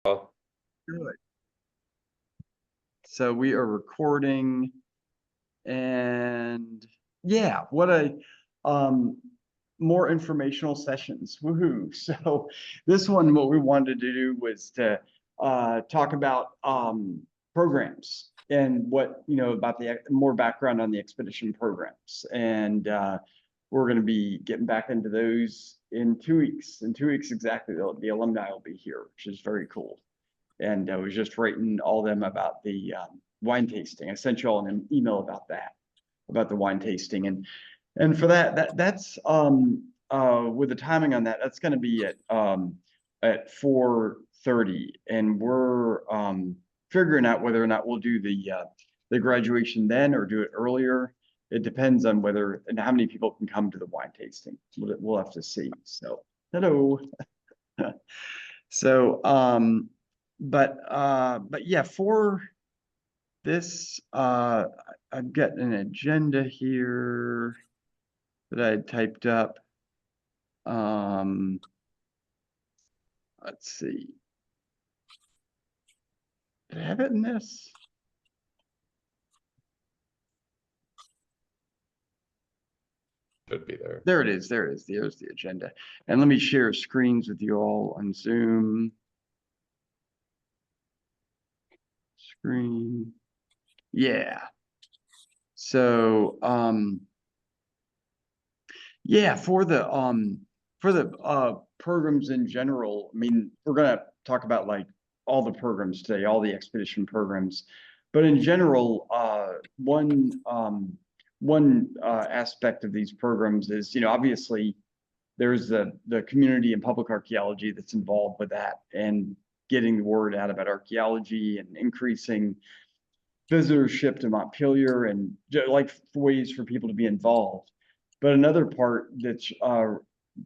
Oh, Good. So we are recording, and yeah, what a um more informational sessions. Woohoo. So this one, what we wanted to do was to talk about programs and what, about the more background on the expedition programs. And we're going to be getting back into those in 2 weeks. In 2 weeks exactly, the alumni will be here, which is very cool. And I was just writing all them about the wine tasting. I sent you all an email about that, about the wine tasting, and for that's with the timing on that, that's going to be at 4:30, and we're figuring out whether or not we'll do the graduation then or do it earlier. It depends on whether and how many people can come to the wine tasting. We'll have to see. So hello. So but yeah, for this I've got an agenda here that I typed up. um let's see, did I have it in this? should be there. There it is, there's the agenda. And let me share screens with you all on Zoom. Screen, yeah. So yeah, for the programs in general, I mean, we're gonna talk about like all the programs today, all the expedition programs. But in general, one aspect of these programs is, obviously there's the community and public archaeology that's involved with that, and getting the word out about archaeology and increasing visitorship to Montpelier, and like ways for people to be involved. But another part that's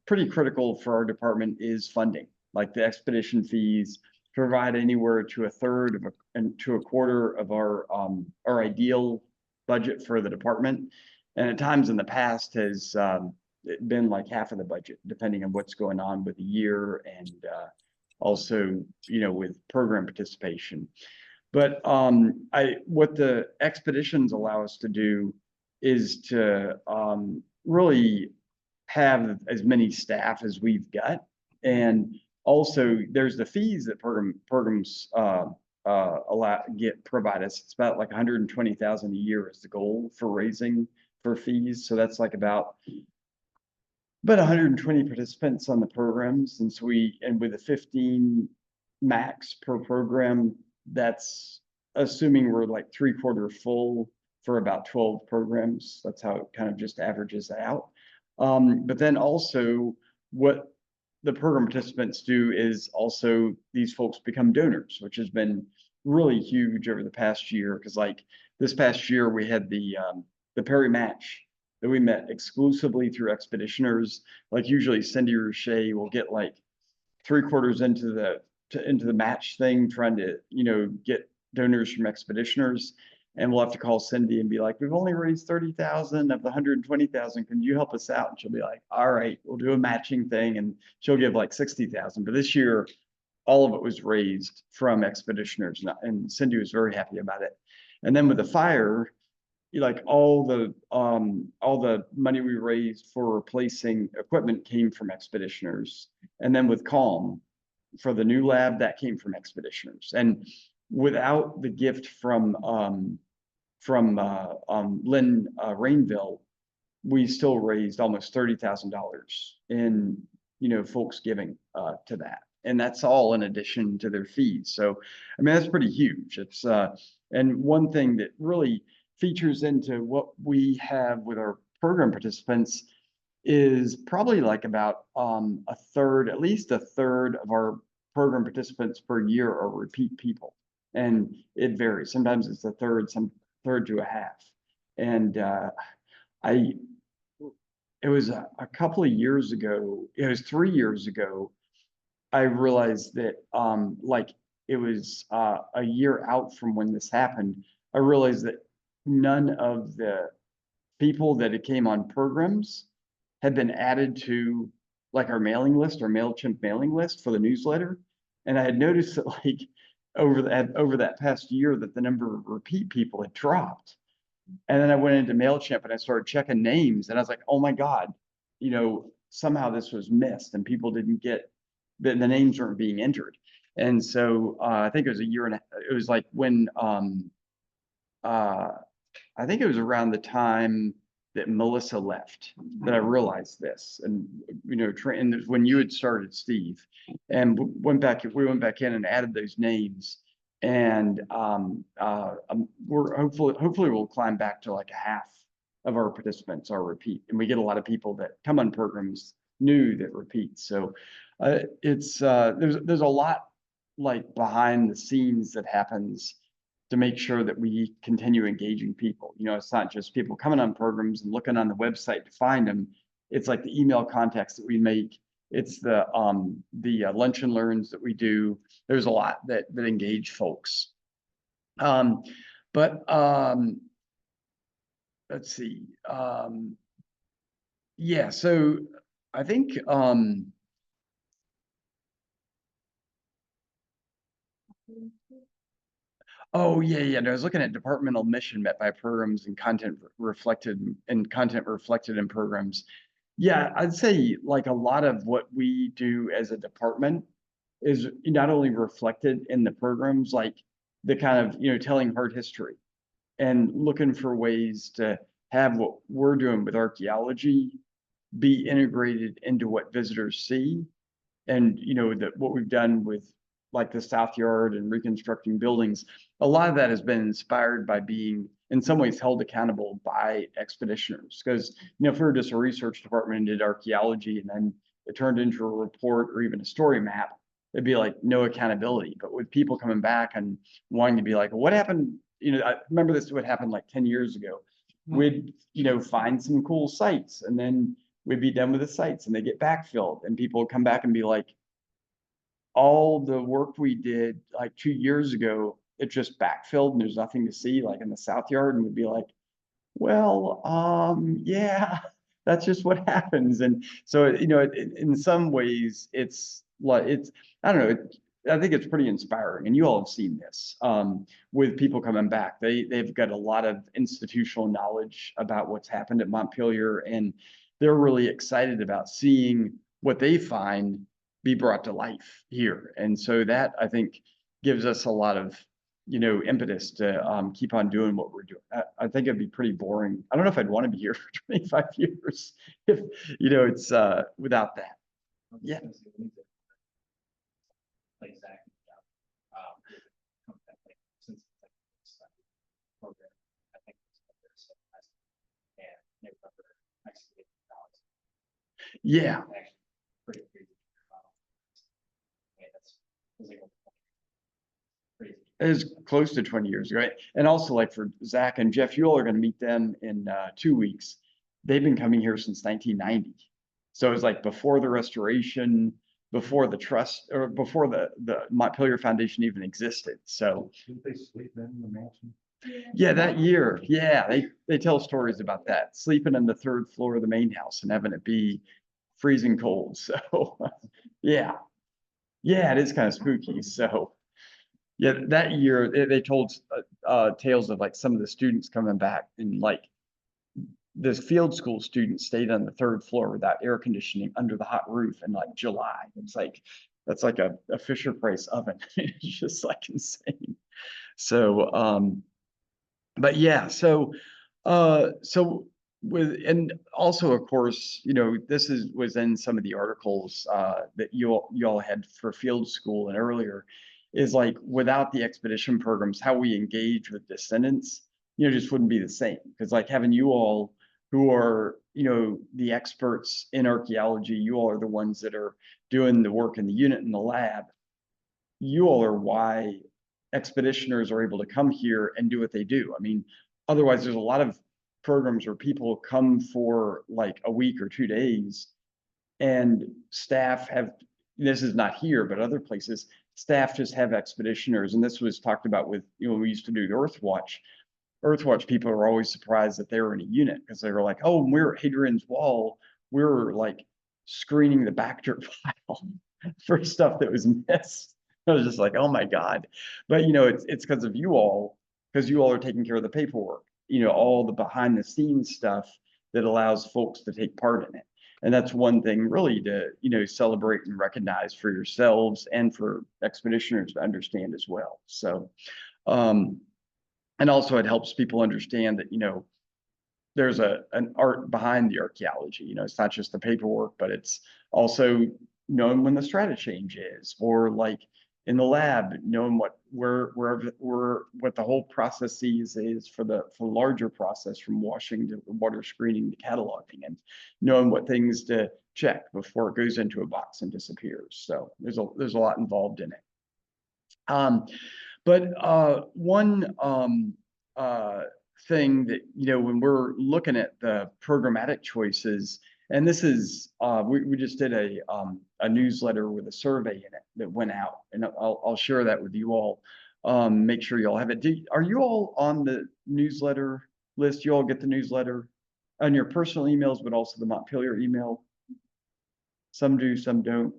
pretty critical for our department is funding. Like the expedition fees provide anywhere to a third of and to a quarter of our ideal budget for the department, and at times in the past has been like half of the budget, depending on what's going on with the year, and also with program participation. But what the expeditions allow us to do is to really have as many staff as we've got, and also there's the fees that programs provide us. It's about like 120,000 a year is the goal for raising for fees. So that's like about 120 participants on the programs, and so and with a 15 max per program, that's assuming we're like 3/4 full for about 12 programs. That's how it kind of just averages out. But then also what the program participants do is also these folks become donors, which has been really huge over the past year. Because like this past year we had the Perry match that we met exclusively through expeditioners. Like usually Cindy Roche will get like 3/4 into the match thing, trying to get donors from expeditioners, and we'll have to call Cindy and be like, we've only raised 30,000 of the 120,000. Can you help us out? And she'll be like, all right, we'll do a matching thing, and she'll give like 60,000. But this year, all of it was raised from expeditioners, and Cindy was very happy about it. And then with the fire, like all the money we raised for replacing equipment came from expeditioners, and then with Calm for the new lab, that came from expeditioners. And without the gift from Lynn Rainville, we still raised almost $30,000 in folks giving to that, and that's all in addition to their fees. So I mean, that's pretty huge. It's and one thing that really features into what we have with our program participants is probably like about a third, at least a third of our program participants per year are repeat people, and it varies. Sometimes it's a third, some third to a half. And I it was a couple of years ago, it was 3 years ago, I realized that like it was a year out from when this happened. I realized that none of the people that it came on programs had been added to like our mailing list, our MailChimp mailing list for the newsletter. And I had noticed that like over that past year that the number of repeat people had dropped. And then I went into MailChimp and I started checking names and I was like, oh my God, somehow this was missed and people didn't get the names weren't being entered. And so I think it was it was like when uh, I think it was around the time that Melissa left that I realized this. And and when you had started, Steve, and we went back in and added those names. And we're hopefully we'll climb back to like a half of our participants are repeat, and we get a lot of people that come on programs new that repeat. So it's there's a lot like behind the scenes that happens to make sure that we continue engaging people. It's not just people coming on programs and looking on the website to find them. It's like the email contacts that we make. It's the lunch and learns that we do. There's a lot that engage folks. But let's see. Yeah, so I think oh yeah. No, I was looking at departmental mission met by programs and content reflected in programs. Yeah, I'd say like a lot of what we do as a department is not only reflected in the programs, like the kind of telling hard history and looking for ways to have what we're doing with archaeology be integrated into what visitors see. And that what we've done with like the South Yard and reconstructing buildings, a lot of that has been inspired by being in some ways held accountable by expeditioners. Because if we were just a research department and did archaeology and then it turned into a report or even a story map, it'd be like no accountability. But with people coming back and wanting to be like, what happened? I remember this would happen like 10 years ago. We'd find some cool sites and then we'd be done with the sites and they get backfilled and people would come back and be like, all the work we did like 2 years ago, it just backfilled and there's nothing to see like in the South Yard. And we'd be like, well, yeah, that's just what happens. And so, in some ways it's like, I don't know, I think it's pretty inspiring. And you all have seen this with people coming back. They've got a lot of institutional knowledge about what's happened at Montpelier, and they're really excited about seeing what they find be brought to life here. And so that I think gives us a lot of impetus to keep on doing what we're doing. I think it'd be pretty boring. I don't know if I'd want to be here for 25 years if it's without that. Yeah. Like Zach, since program, I think it's and they remember excavating dollars. Yeah. Pretty crazy. That's crazy. It is close to 20 years, right? And also like for Zach and Jeff, you all are going to meet them in 2 weeks. They've been coming here since 1990. So it was like before the restoration, before the trust, or before the Montpelier Foundation even existed. So didn't they sleep in the mansion? yeah, that year, yeah, they tell stories about that, sleeping on the 3rd floor of the main house and having it be freezing cold. So yeah, it is kind of spooky. So yeah, that year they told tales of like some of the students coming back, and like this field school student stayed on the 3rd floor without air conditioning under the hot roof in like July. It's like that's like a Fisher Price oven. It's just like insane. So but yeah, so with, and also of course this was in some of the articles that you all had for field school and earlier, is like without the expedition programs, how we engage with descendants just wouldn't be the same. Because like having you all who are the experts in archaeology, you all are the ones that are doing the work in the unit in the lab, you all are why expeditioners are able to come here and do what they do. I mean, otherwise there's a lot of programs where people come for like a week or 2 days and staff have, this is not here, but other places, staff just have expeditioners. And this was talked about with, we used to do the Earthwatch people are always surprised that they were in a unit because they were like, oh, when we were at Hadrian's Wall, we were like screening the Bacter file for stuff that was missed. I was just like, oh my God. But it's because of you all, because you all are taking care of the paperwork, all the behind the scenes stuff that allows folks to take part in it. And that's one thing really to, celebrate and recognize for yourselves and for expeditioners to understand as well. So, and also it helps people understand that, there's an art behind the archaeology. It's not just the paperwork, but it's also knowing when the strata change is, or like in the lab, knowing what the whole processes is for the larger process, from washing to water screening to cataloging, and knowing what things to check before it goes into a box and disappears. So there's a lot involved in it. But one thing that, when we're looking at the programmatic choices, and this is, we just did a newsletter with a survey in it that went out, and I'll share that with you all. Make sure you all have it. Are you all on the newsletter list? You all get the newsletter on your personal emails, but also the Montpelier email? Some do, some don't.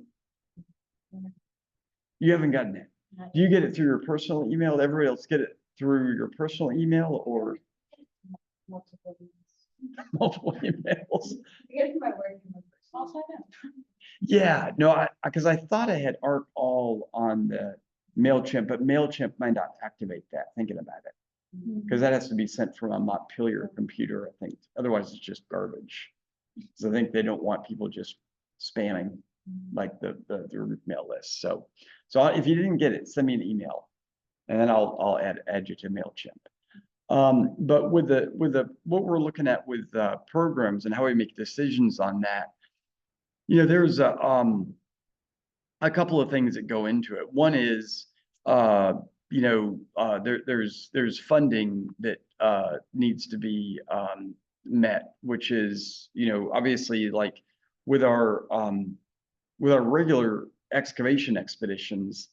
You haven't gotten it. Do you get it through your personal email? Everybody else get it through your personal email or Multiple emails. multiple emails? I get it from my work email first. I'll sign up. Yeah, no, because I thought I had Arc all on the MailChimp, but MailChimp might not activate that, thinking about it. Because that has to be sent from a Montpelier computer, I think. Otherwise, it's just garbage. So I think they don't want people just spamming like the mail list. So if you didn't get it, send me an email, and then I'll add you to MailChimp. But with what we're looking at with programs and how we make decisions on that, there's a couple of things that go into it. One is there's funding that needs to be met, which is obviously, like with our regular excavation expeditions,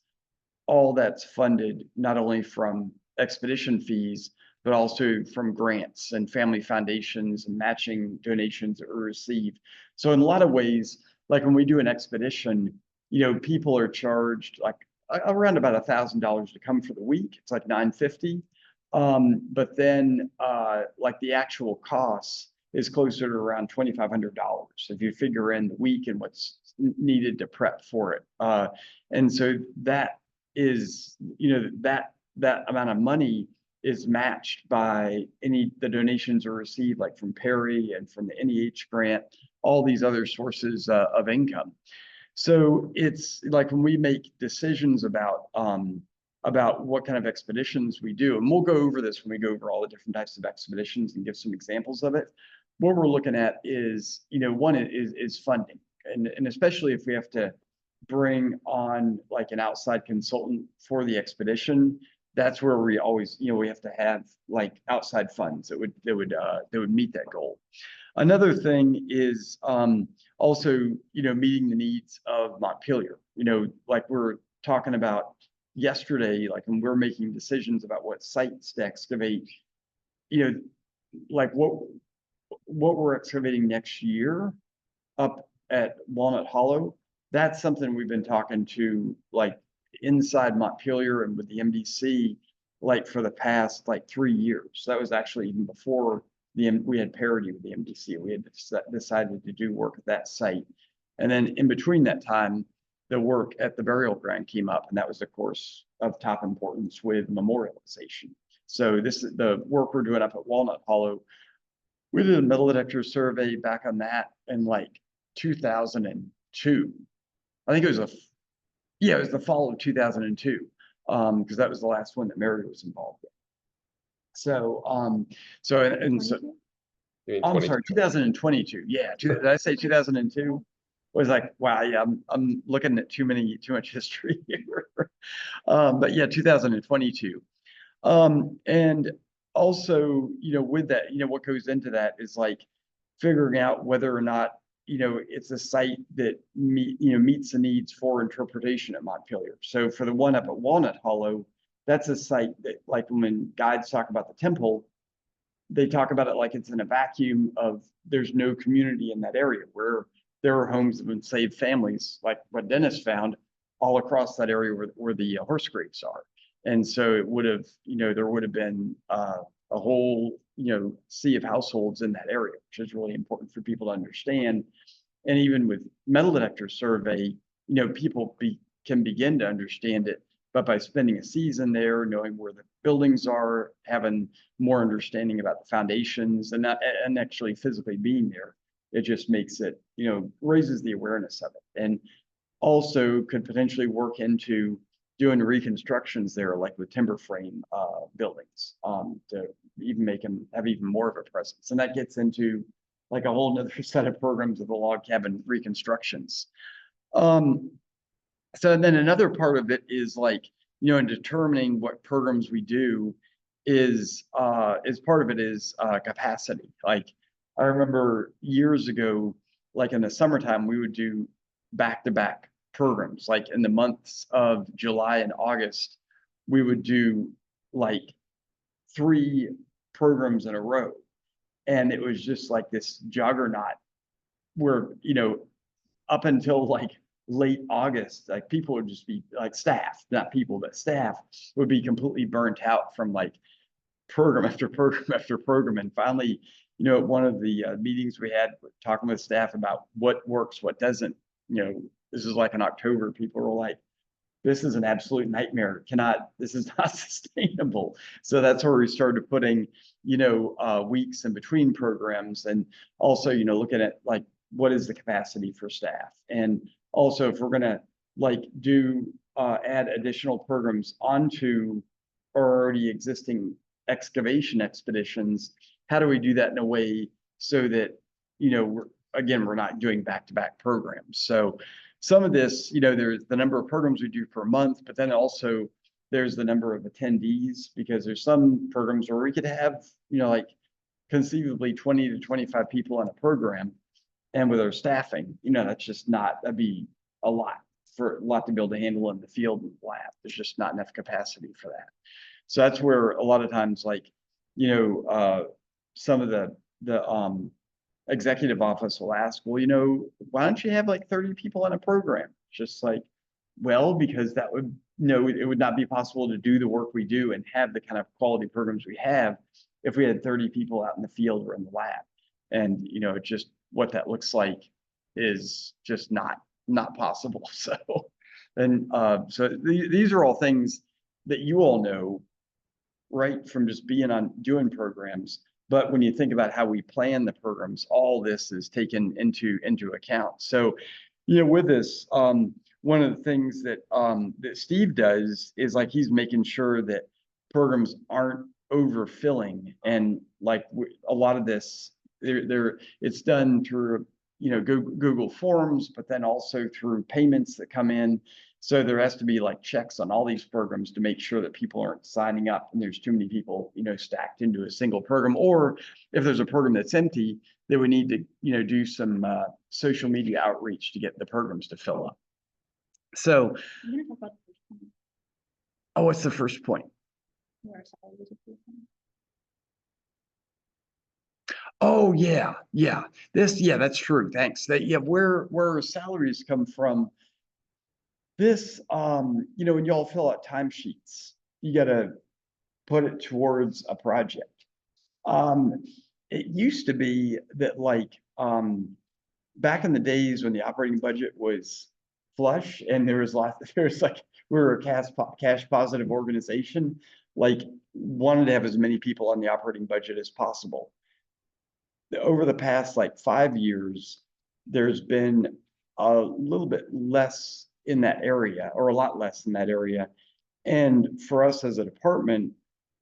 all that's funded not only from expedition fees, but also from grants and family foundations and matching donations that were received. So in a lot of ways, like when we do an expedition, people are charged like around about $1,000 to come for the week. It's like $950. But then like the actual costs is closer to around $2,500 if you figure in the week and what's needed to prep for it. And so that is, that amount of money is matched by the donations are received, like from Perry and from the NEH grant, all these other sources of income. So it's like when we make decisions about what kind of expeditions we do, and we'll go over this when we go over all the different types of expeditions and give some examples of it. What we're looking at is, one is funding, and especially if we have to bring on like an outside consultant for the expedition, that's where we always, we have to have like outside funds that would meet that goal. Another thing is also, meeting the needs of Montpelier. Like we're talking about yesterday, like when we're making decisions about what sites to excavate, like what we're excavating next year up at Walnut Hollow, that's something we've been talking to like inside Montpelier and with the MDC like for the past like 3 years. That was actually even before we had parity with the MDC. We had decided to do work at that site. And then in between that time, the work at the burial ground came up, and that was, of course, of top importance with memorialization. So this is the work we're doing up at Walnut Hollow. We did a metal detector survey back on that in like 2002. I think it was it was the fall of 2002, because that was the last one that Mary was involved in. So, I'm sorry, 2022. Yeah, did I say 2002? Was like, wow, yeah, I'm looking at too much history here. But yeah, 2022. And also, with that, what goes into that is like figuring out whether or not, it's a site that meets the needs for interpretation at Montpelier. So for the one up at Walnut Hollow, that's a site that, like when guides talk about the temple, they talk about it like it's in a vacuum of there's no community in that area, where there are homes of enslaved families, like what Dennis found all across that area where the horse graves are. And so it would have, there would have been a whole, sea of households in that area, which is really important for people to understand. And even with metal detector survey, people can begin to understand it. But by spending a season there, knowing where the buildings are, having more understanding about the foundations and actually physically being there, it just makes it, raises the awareness of it. And also could potentially work into doing reconstructions there, like with timber frame buildings, to even make them have even more of a presence. And that gets into like a whole nother set of programs of the log cabin reconstructions. So then another part of it is like, in determining what programs we do is part of it is capacity. Like I remember years ago, like in the summertime, we would do back-to-back programs. Like in the months of July and August, we would do like 3 programs in a row. And it was just like this juggernaut where, up until like late August, like people would just be like staff, not people, but staff would be completely burnt out from like program after program after program. And finally, at one of the meetings we had talking with staff about what works, what doesn't, this is like in October, people were like, this is an absolute nightmare. This is not sustainable. So that's where we started putting, weeks in between programs, and also, looking at like, what is the capacity for staff? And also if we're gonna like add additional programs onto already existing excavation expeditions, how do we do that in a way so that, we're not doing back-to-back programs? So some of this, there's the number of programs we do per month, but then also there's the number of attendees, because there's some programs where we could have, like conceivably 20 to 25 people on a program. And with our staffing, that's just that'd be a lot to be able to handle in the field and lab. There's just not enough capacity for that. So that's where a lot of times, like, some of the executive office will ask, well, why don't you have like 30 people on a program? Just like, well, because that would, it would not be possible to do the work we do and have the kind of quality programs we have if we had 30 people out in the field or in the lab. And, it just, what that looks like is just not possible. So, and these are all things that you all know, right, from just being doing programs. But when you think about how we plan the programs, all this is taken into account. So, with this, one of the things that Steve does is like he's making sure that programs aren't overfilling, and like a lot of this, it's done through Google Forms, but then also through payments that come in. So there has to be like checks on all these programs to make sure that people aren't signing up and there's too many people, stacked into a single program. Or if there's a program that's empty, then we need to, do some social media outreach to get the programs to fill up. So, I'm gonna talk about the first one, oh, what's the first point? where salaries are different. Oh, yeah. That's true. Thanks. Where salaries come from. This, when y'all fill out timesheets, you gotta put it towards a project. It used to be that like, back in the days when the operating budget was flush and there's like, we were a cash positive organization, like wanted to have as many people on the operating budget as possible. Over the past like 5 years, there's been a little bit less in that area, or a lot less in that area. And for us as a department,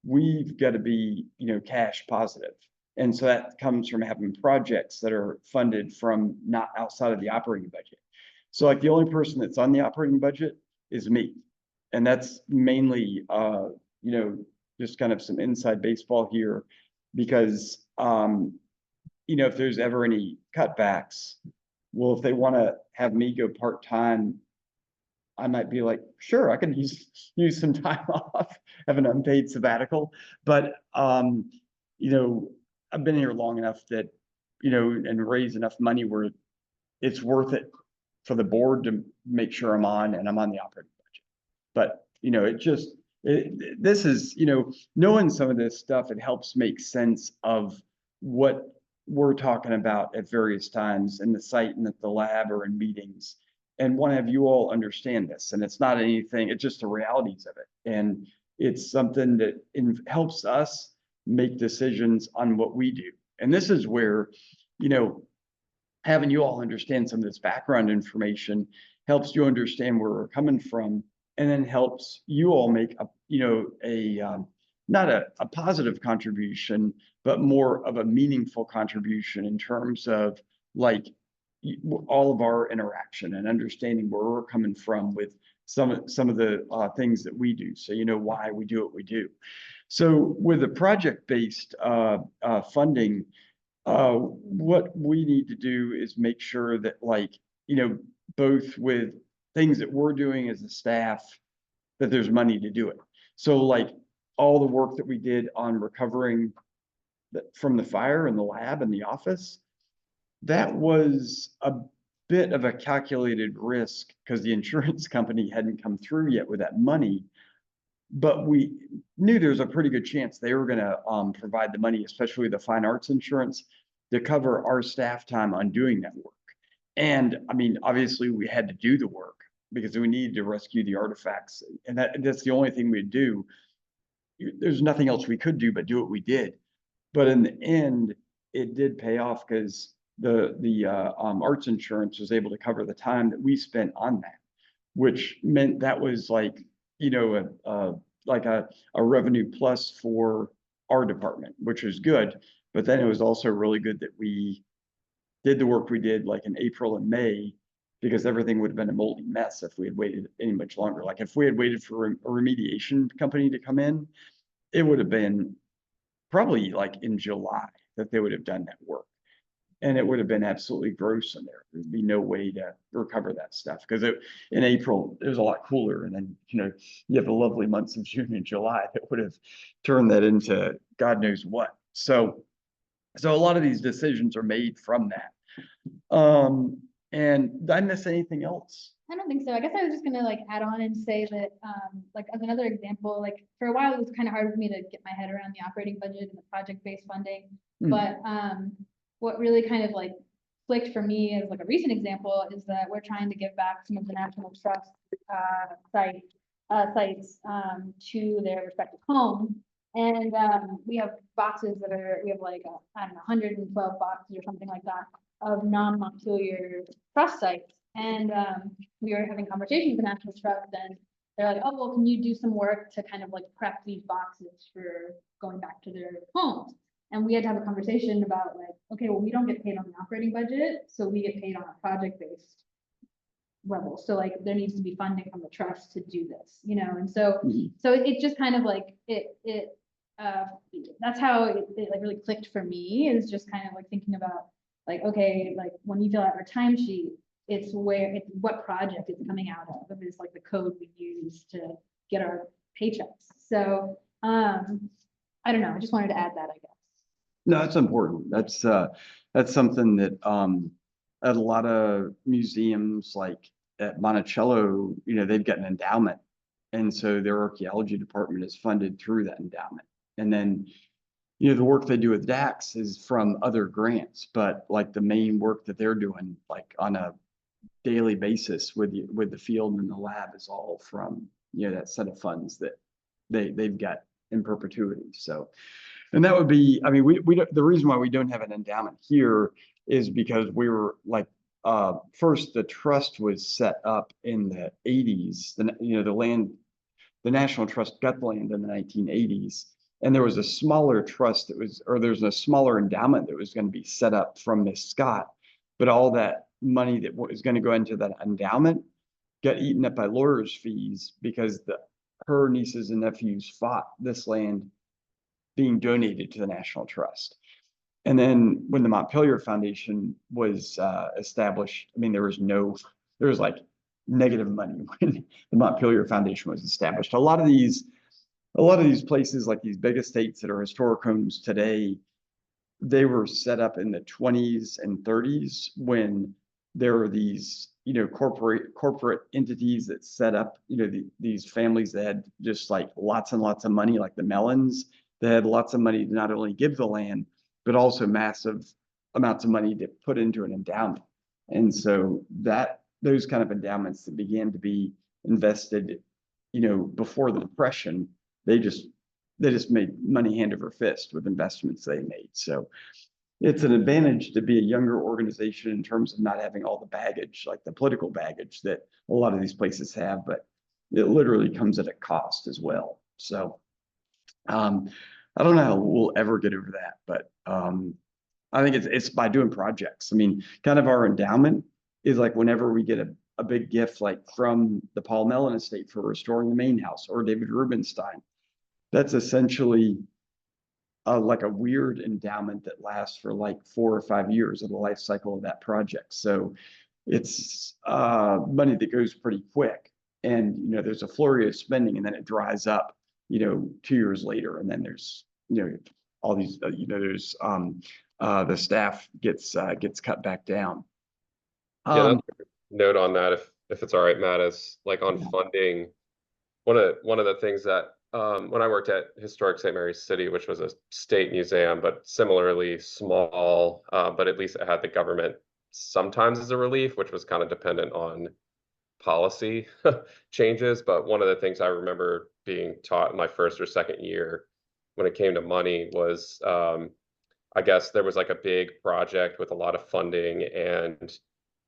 we've got to be, cash positive. And so that comes from having projects that are funded from not outside of the operating budget. So like the only person that's on the operating budget is me. And that's mainly, just kind of some inside baseball here, because, if there's ever any cutbacks, well, if they want to have me go part-time, I might be like, sure, I can use some time off, have an unpaid sabbatical. But, I've been here long enough that, and raise enough money where it's worth it for the board to make sure I'm on, and I'm on the operating budget. But, you know, this is, you know, knowing some of this stuff, it helps make sense of what we're talking about at various times in the site and at the lab or in meetings. And want to have you all understand this. And it's not anything, it's just the realities of it. And it's something that helps us make decisions on what we do. And this is where, you know, having you all understand some of this background information helps you understand where we're coming from, and then helps you all make a, you know, not a positive contribution, but more of a meaningful contribution in terms of like all of our interaction and understanding where we're coming from with some of the things that we do. So you know why we do what we do. So with the project-based funding, what we need to do is make sure that, like, you know, both with things that we're doing as a staff, that there's money to do it. So like all the work that we did on recovering from the fire in the lab and the office, that was a bit of a calculated risk because the insurance company hadn't come through yet with that money. But we knew there was a pretty good chance they were going to provide the money, especially the fine arts insurance, to cover our staff time on doing that work. And I mean, obviously we had to do the work because we needed to rescue the artifacts. And that's the only thing we'd do. There's nothing else we could do but do what we did. But in the end, it did pay off because the arts insurance was able to cover the time that we spent on that, which meant that was like, you know, like a revenue plus for our department, which was good. But then it was also really good that we did the work we did like in April and May, because everything would have been a moldy mess if we had waited any much longer. Like if we had waited for a remediation company to come in, it would have been probably like in July that they would have done that work. And it would have been absolutely gross in there. There'd be no way to recover that stuff because in April, it was a lot cooler. And then, you know, you have the lovely months of June and July that would have turned that into God knows what. So a lot of these decisions are made from that. And did I miss anything else? I don't think so. I guess I was just gonna like add on and say that, like as another example, like for a while it was kind of hard for me to get my head around the operating budget and the project-based funding. But what really kind of like clicked for me as like a recent example is that we're trying to give back some of the National Trust sites to their respective homes. And we have boxes that are, we have like, I don't know, 112 boxes or something like that of non-Montpelier trust sites. And we were having conversations with National Trust, and they're like, oh, well, can you do some work to kind of like prep these boxes for going back to their homes? And we had to have a conversation about like, okay, well, we don't get paid on the operating budget, so we get paid on a project-based level. So like there needs to be funding from the trust to do this, you know? And so, so it just kind of like, that's how it like really clicked for me, is just kind of like thinking about like, okay, like when you fill out our timesheet, it's what project it's coming out of. It's like the code we use to get our paychecks. So I don't know. I just wanted to add that, I guess. No, that's important. That's something that at a lot of museums, like at Monticello, you know, they've got an endowment, and so their archaeology department is funded through that endowment. And then, you know, the work they do with DAX is from other grants, but like the main work that they're doing, like on a daily basis with the field and the lab, is all from, you know, that set of funds that they've got in perpetuity. So, and that would be, I mean, we don't, the reason why we don't have an endowment here is because we were like, first the trust was set up in the 80s. You know, the National Trust got the land in the 1980s. And there was a smaller trust that was, or there's a smaller endowment that was going to be set up from Miss Scott, but all that money that was going to go into that endowment got eaten up by lawyers' fees because her nieces and nephews fought this land being donated to the National Trust. And then when the Montpelier Foundation was established, I mean, there was like negative money when the Montpelier Foundation was established. A lot of these places, like these big estates that are historic homes today, they were set up in the 20s and 30s when there are these, corporate entities that set up, these families that had just like lots and lots of money, like the Mellons, that had lots of money to not only give the land, but also massive amounts of money to put into an endowment. And so those kind of endowments that began to be invested, before the Depression, they just made money hand over fist with investments they made. So it's an advantage to be a younger organization in terms of not having all the baggage, like the political baggage that a lot of these places have, but it literally comes at a cost as well. So I don't know how we'll ever get over that, but I think it's by doing projects. I mean, kind of our endowment is like whenever we get a big gift, like from the Paul Mellon estate for restoring the main house, or David Rubenstein, that's essentially like a weird endowment that lasts for like 4 or 5 years of the life cycle of that project. So it's money that goes pretty quick, and there's a flurry of spending, and then it dries up 2 years later, and then there's all these there's the staff gets cut back down. Yeah, that's a good note on that, if it's all right, Matt, is like on funding. One of the things that when I worked at Historic St. Mary's City, which was a state museum, but similarly small, but at least it had the government sometimes as a relief, which was kind of dependent on policy changes. But one of the things I remember being taught in my first or second year when it came to money was, I guess there was like a big project with a lot of funding, and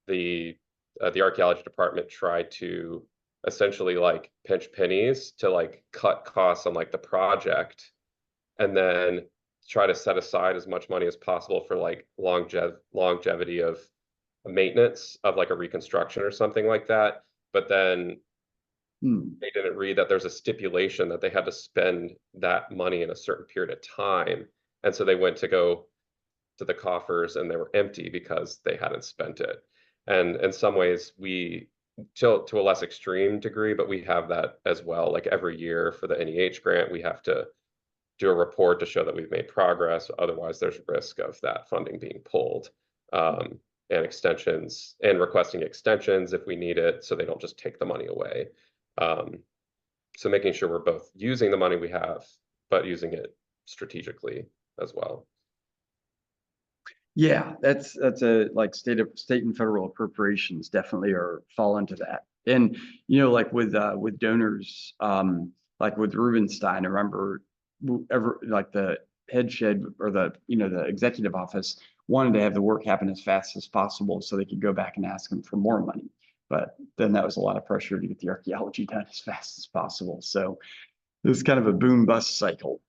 the archaeology department tried to essentially like pinch pennies to like cut costs on like the project, and then try to set aside as much money as possible for like longevity of maintenance of like a reconstruction or something like that. But then they didn't read that there's a stipulation that they had to spend that money in a certain period of time, and so they went to go to the coffers and they were empty because they hadn't spent it. And in some ways, we, to a less extreme degree, but we have that as well. Like every year for the NEH grant, we have to do a report to show that we've made progress. Otherwise, there's risk of that funding being pulled, and extensions, and requesting extensions if we need it, so they don't just take the money away. So making sure we're both using the money we have, but using it strategically as well. Yeah, that's a like state and federal appropriations definitely fall into that. And like with donors, like with Rubenstein, I remember like the head shed, or the the executive office wanted to have the work happen as fast as possible so they could go back and ask them for more money. But then that was a lot of pressure to get the archaeology done as fast as possible. So it was kind of a boom bust cycle.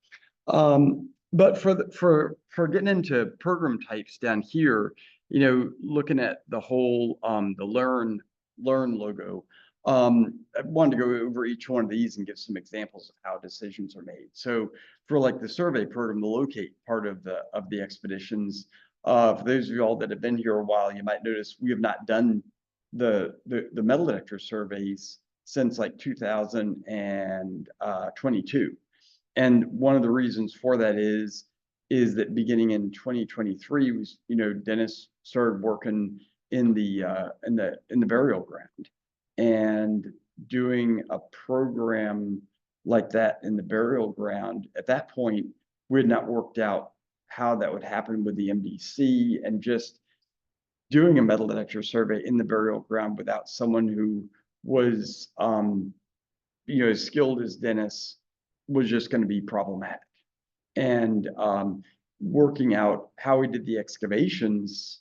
But for getting into program types down here, looking at the whole the learn logo, I wanted to go over each one of these and give some examples of how decisions are made. So for like the survey program, the locate part of the expeditions, for those of you all that have been here a while, you might notice we have not done the metal detector surveys since like 2022. And one of the reasons for that is that beginning in 2023 was, Dennis started working in the burial ground, and doing a program like that in the burial ground. At that point, we had not worked out how that would happen with the MDC, and just doing a metal detector survey in the burial ground without someone who was, as skilled as Dennis was just going to be problematic. And working out how we did the excavations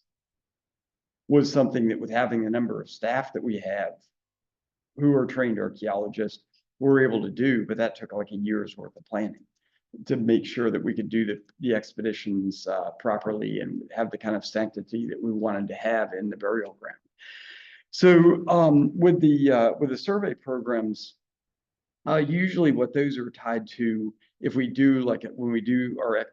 was something that, with having the number of staff that we have who are trained archaeologists, we're able to do, but that took like a year's worth of planning to make sure that we could do the expeditions properly and have the kind of sanctity that we wanted to have in the burial ground. So with the survey programs, usually what those are tied to, if we do like when we do our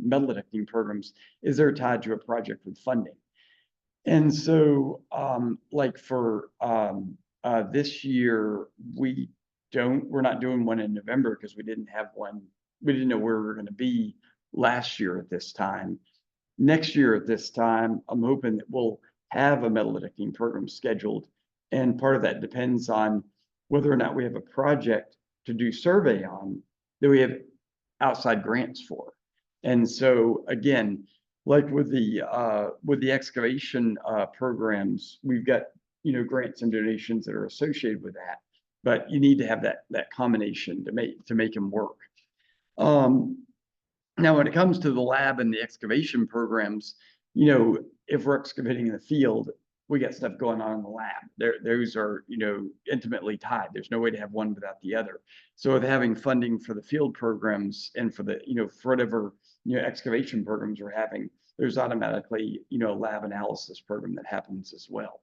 metal detecting programs, is they're tied to a project with funding. And so like for this year, we're not doing one in November because we didn't have one. We didn't know where we were going to be last year at this time. Next year at this time, I'm hoping that we'll have a metal detecting program scheduled. And part of that depends on whether or not we have a project to do survey on that we have outside grants for. And so again, like with the excavation programs, we've got, you know, grants and donations that are associated with that, but you need to have that combination to make them work. Now, when it comes to the lab and the excavation programs, you know, if we're excavating in the field, we got stuff going on in the lab. Those are, you know, intimately tied. There's no way to have one without the other. So with having funding for the field programs and for the, you know, for whatever, you know, excavation programs we're having, there's automatically, you know, a lab analysis program that happens as well.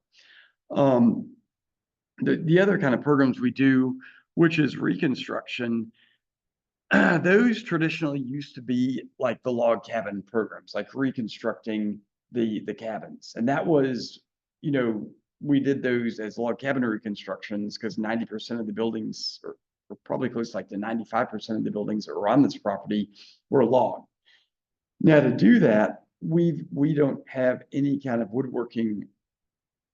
The other kind of programs we do, which is reconstruction, those traditionally used to be like the log cabin programs, like reconstructing the cabins. And that was, you know, we did those as log cabin reconstructions because 90% of the buildings, or probably close to like to 95% of the buildings that were on this property were log. Now to do that, we don't have any kind of woodworking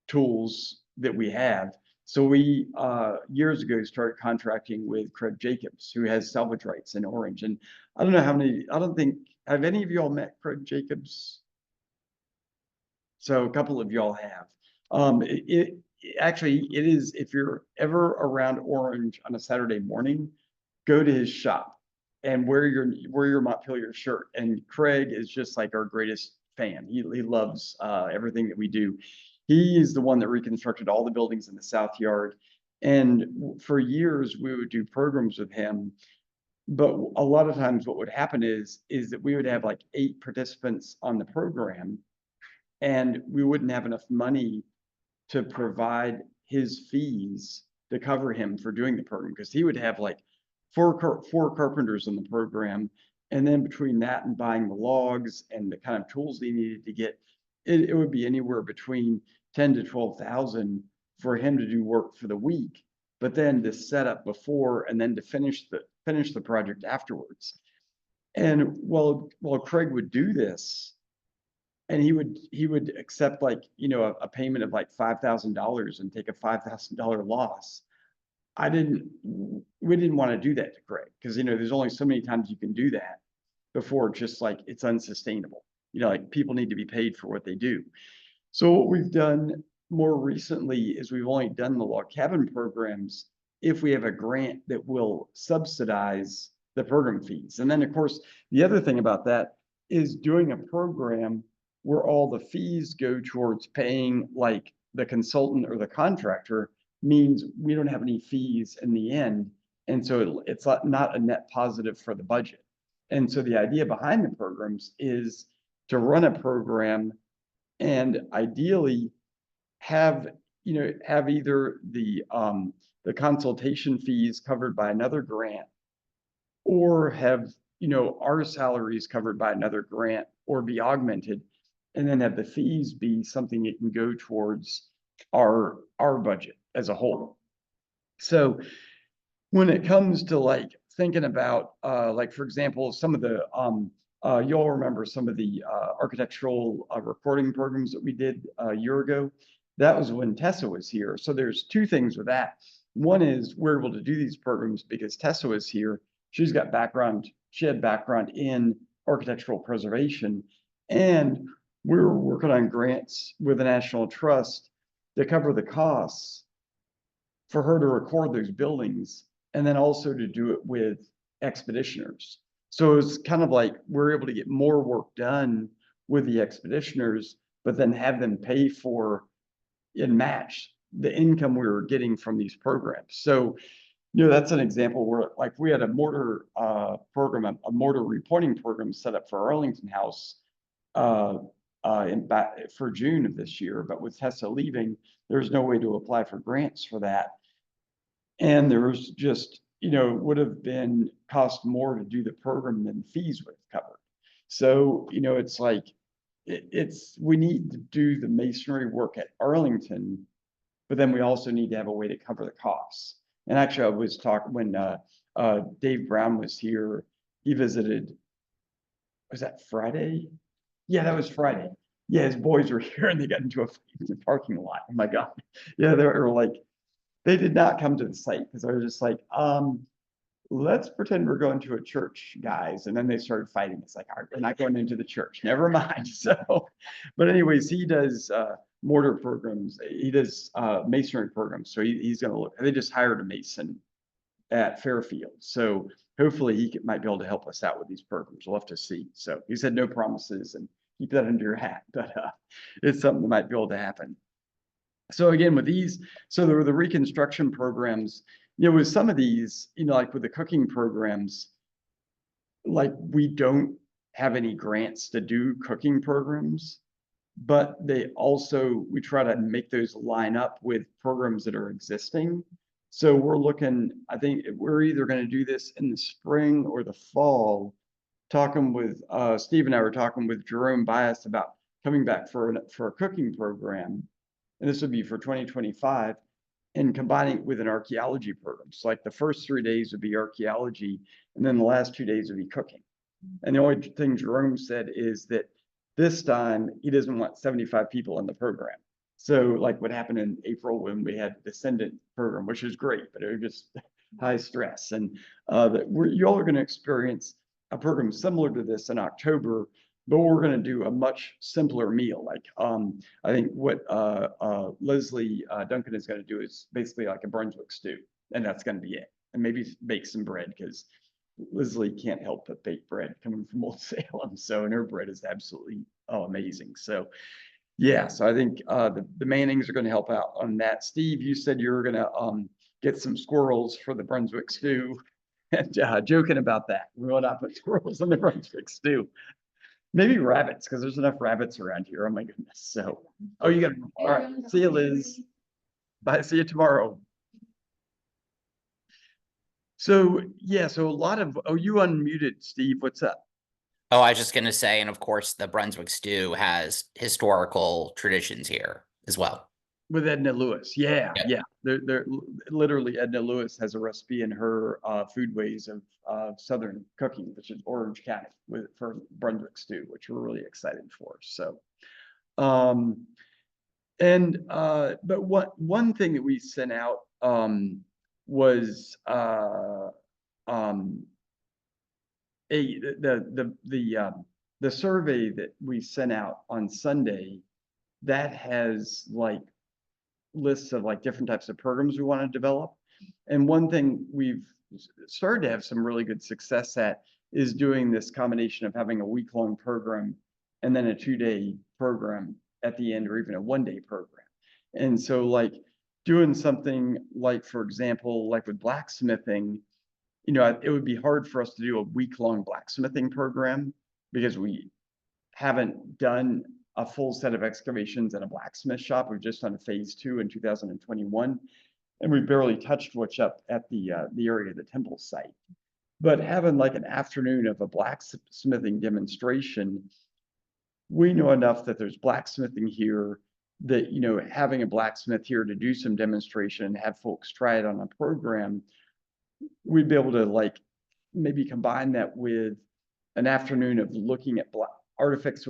tools that we have. So we years ago started contracting with Craig Jacobs, who has salvage rights in Orange. And I don't know how many, I don't think, have any of you all met Craig Jacobs? So a couple of y'all have. Actually, it is, if you're ever around Orange on a Saturday morning, go to his shop and wear your Montpelier shirt. And Craig is just like our greatest fan. He loves everything that we do. He is the one that reconstructed all the buildings in the South Yard. And for years, we would do programs with him. But a lot of times what would happen is that we would have like 8 participants on the program, and we wouldn't have enough money to provide his fees to cover him for doing the program, because he would have like four carpenters in the program. And then between that and buying the logs and the kind of tools they needed to get, it would be anywhere between 10 to 12,000 for him to do work for the week, but then to set up before and then to finish the project afterwards. And while Craig would do this, and he would accept like, you know, a payment of like $5,000 and take a $5,000 loss. We didn't want to do that to Craig, because, you know, there's only so many times you can do that before it's just like it's unsustainable. You know, like people need to be paid for what they do. So what we've done more recently is we've only done the log cabin programs if we have a grant that will subsidize the program fees. And then of course, the other thing about that is doing a program where all the fees go towards paying like the consultant or the contractor means we don't have any fees in the end. And so it's not a net positive for the budget. And so the idea behind the programs is to run a program and ideally have either the consultation fees covered by another grant, or have, you know, our salaries covered by another grant, or be augmented, and then have the fees be something that can go towards our budget as a whole. So when it comes to like thinking about like, for example, some of the you'll remember some of the architectural recording programs that we did a year ago. That was when Tessa was here. So there's 2 things with that. One is we're able to do these programs because Tessa was here. She had background in architectural preservation, and we're working on grants with the National Trust to cover the costs for her to record those buildings, and then also to do it with expeditioners. So it's kind of like we're able to get more work done with the expeditioners, but then have them pay for and match the income we were getting from these programs. So, you know, that's an example where like we had a mortar program, a mortar reporting program set up for Arlington House for June of this year. But with Tessa leaving, there's no way to apply for grants for that. And there was just, you know, would have been cost more to do the program than fees would have covered. So, you know, it's like, we need to do the masonry work at Arlington, but then we also need to have a way to cover the costs. And actually, I was talking when Dave Brown was here, he visited, was that Friday? Yeah, that was Friday. yeah, his boys were here and they got into a fight in the parking lot. Oh my God. Yeah, they were like, they did not come to the site because I was just like, let's pretend we're going to a church, guys. And then they started fighting. It's like, all right, we're not going into the church. Never mind. So, but anyways, he does mortar programs. He does masonry programs. So he's going to look. They just hired a mason at Fairfield. So hopefully might be able to help us out with these programs. We'll have to see. So he said no promises and keep that under your hat, but it's something that might be able to happen. So again, with these, so there were the reconstruction programs, with some of these, like with the cooking programs, like we don't have any grants to do cooking programs, but we try to make those line up with programs that are existing. So we're looking, I think we're either going to do this in the spring or the fall, talking with, Steve and I were talking with Jerome Bias about coming back for a cooking program. And this would be for 2025, and combining it with an archaeology program. So like the first 3 days would be archaeology, and then the last 2 days would be cooking. And the only thing Jerome said is that this time he doesn't want 75 people in the program. So like what happened in April when we had the Descendant program, which is great, but it was just high stress. And you all are going to experience a program similar to this in October, but we're going to do a much simpler meal. Like I think what Leslie Duncan is going to do is basically like a Brunswick stew, and that's going to be it. And maybe bake some bread, because Leslie can't help but bake bread coming from Old Salem. So, and her bread is absolutely amazing. So yeah, so I think the Mannings are going to help out on that. Steve, you said you were going to get some squirrels for the Brunswick stew. And joking about that, we will not put squirrels in the Brunswick stew. Maybe rabbits, because there's enough rabbits around here. Oh my goodness. So, oh, you got, all right. See you, Liz. Bye. See you tomorrow. So, yeah, so a lot of, you unmuted, Steve. What's up? Oh, I was just going to say, and of course, the Brunswick stew has historical traditions here as well. With Edna Lewis. Yeah. Yeah. They're literally, Edna Lewis has a recipe in her Foodways of Southern Cooking, which is Orange County, for Brunswick stew, which we're really excited for. So, but one thing that we sent out was the survey that we sent out on Sunday that has like lists of like different types of programs we want to develop. And one thing we've started to have some really good success at is doing this combination of having a week-long program and then a 2-day program at the end, or even a 1-day program. And so like doing something like, for example, like with blacksmithing, it would be hard for us to do a week-long blacksmithing program because we haven't done a full set of excavations in a blacksmith shop. We've just done a phase 2 in 2021, and we barely touched what's up at the area of the temple site. But having like an afternoon of a blacksmithing demonstration, we know enough that there's blacksmithing here that, having a blacksmith here to do some demonstration and have folks try it on a program, we'd be able to like maybe combine that with an afternoon of looking at artifacts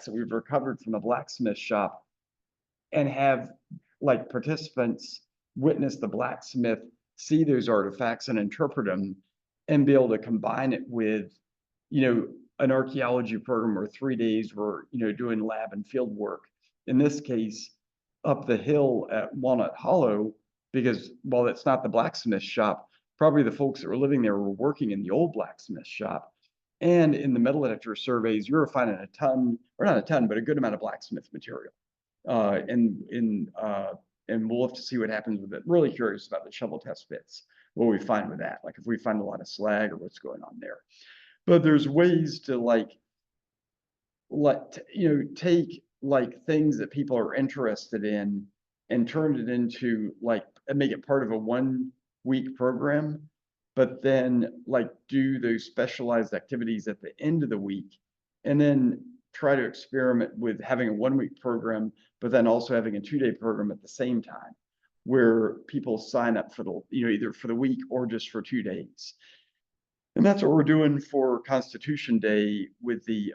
that we've recovered from a blacksmith shop, and have like participants witness the blacksmith see those artifacts and interpret them, and be able to combine it with, an archaeology program where 3 days we're, doing lab and field work. In this case, up the hill at Walnut Hollow, because while it's not the blacksmith shop, probably the folks that were living there were working in the old blacksmith shop. And in the metal detector surveys, you're finding a ton, or not a ton, but a good amount of blacksmith material. And we'll have to see what happens with it. Really curious about the shovel test bits, what we find with that, like if we find a lot of slag or what's going on there. But there's ways to take like things that people are interested in and turn it into and make it part of a 1-week program, but then like do those specialized activities at the end of the week, and then try to experiment with having a 1-week program, but then also having a 2-day program at the same time, where people sign up for the, either for the week or just for 2 days. And that's what we're doing for Constitution Day with the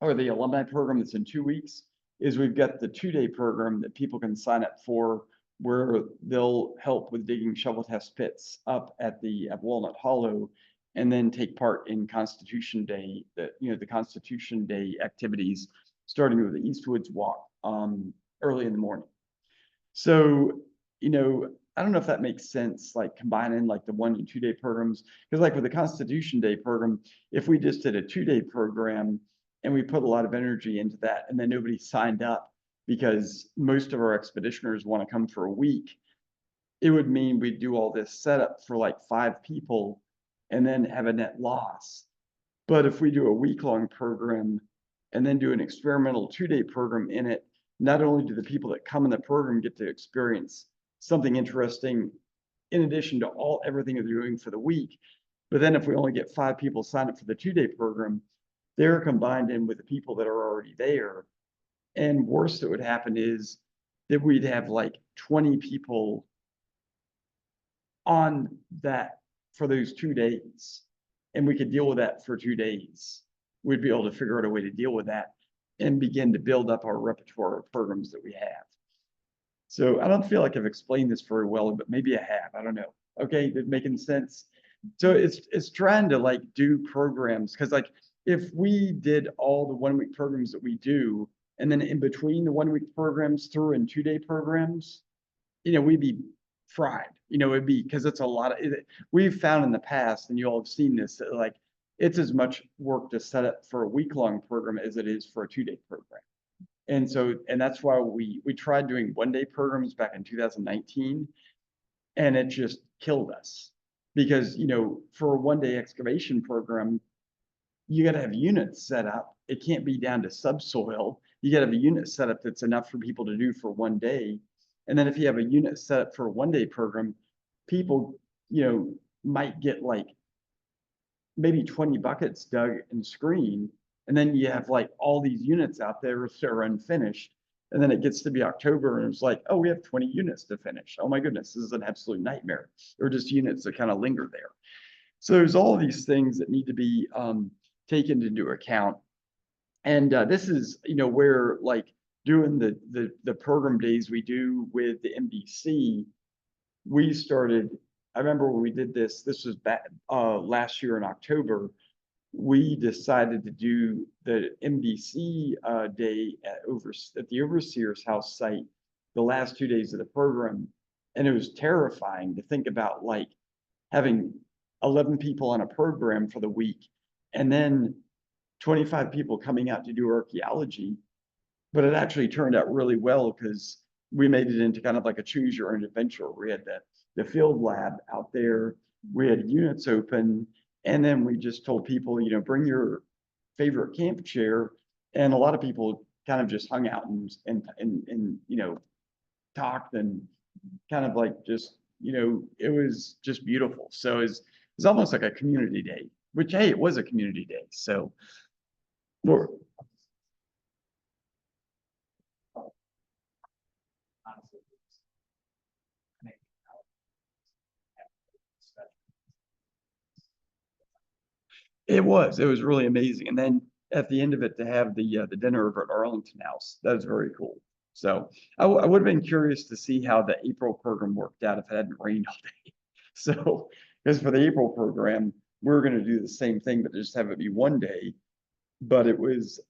or the alumni program that's in 2 weeks, is we've got the 2-day program that people can sign up for, where they'll help with digging shovel test pits up at Walnut Hollow, and then take part in Constitution Day, the Constitution Day activities, starting with the Eastwoods Walk early in the morning. So, I don't know if that makes sense, like combining like the 1 and 2-day programs, because like with the Constitution Day program, if we just did a 2-day program and we put a lot of energy into that, and then nobody signed up because most of our expeditioners want to come for a week, it would mean we'd do all this setup for like 5 people and then have a net loss. But if we do a week-long program and then do an experimental 2-day program in it, not only do the people that come in the program get to experience something interesting in addition to everything they're doing for the week, but then if we only get 5 people signed up for the 2-day program, they're combined in with the people that are already there. And worst that would happen is that we'd have like 20 people on that for those 2 days, and we could deal with that for 2 days. We'd be able to figure out a way to deal with that and begin to build up our repertoire of programs that we have. So I don't feel like I've explained this very well, but maybe I have. I don't know. Okay, is it making sense? So it's trying to like do programs, because like if we did all the 1-week programs that we do, and then in between the 1-week programs through in 2-day programs, we'd be fried. It'd be, because it's a lot of, we've found in the past, and you all have seen this, that like it's as much work to set up for a week-long program as it is for a 2-day program. And so, and that's why we tried doing 1-day programs back in 2019, and it just killed us, because for a 1-day excavation program, you got to have units set up. It can't be down to subsoil. You got to have a unit set up that's enough for people to do for 1 day. And then if you have a unit set up for a 1-day program, people, might get like maybe 20 buckets dug and screened. And then you have like all these units out there that are unfinished. And then it gets to be October and it's like, oh, we have 20 units to finish. Oh my goodness, this is an absolute nightmare. Or just units that kind of linger there. So there's all these things that need to be taken into account. And this is, where like doing the program days we do with the MDC, we started, I remember when we did this was back last year in October, we decided to do the MDC day at the overseer's house site the last 2 days of the program. And it was terrifying to think about like having 11 people on a program for the week and then 25 people coming out to do archaeology. But it actually turned out really well, because we made it into kind of like a choose your own adventure. We had the field lab out there, we had units open, and then we just told people, bring your favorite camp chair. And a lot of people kind of just hung out and talked, and kind of like just, it was just beautiful. So it's almost like a community day, which, hey, it was a community day. So Honestly, it was really amazing. And then at the end of it, to have the dinner over at Arlington House, that was very cool. So I would have been curious to see how the April program worked out if it hadn't rained all day. So, because for the April program, we're going to do the same thing, but just have it be 1 day. But it was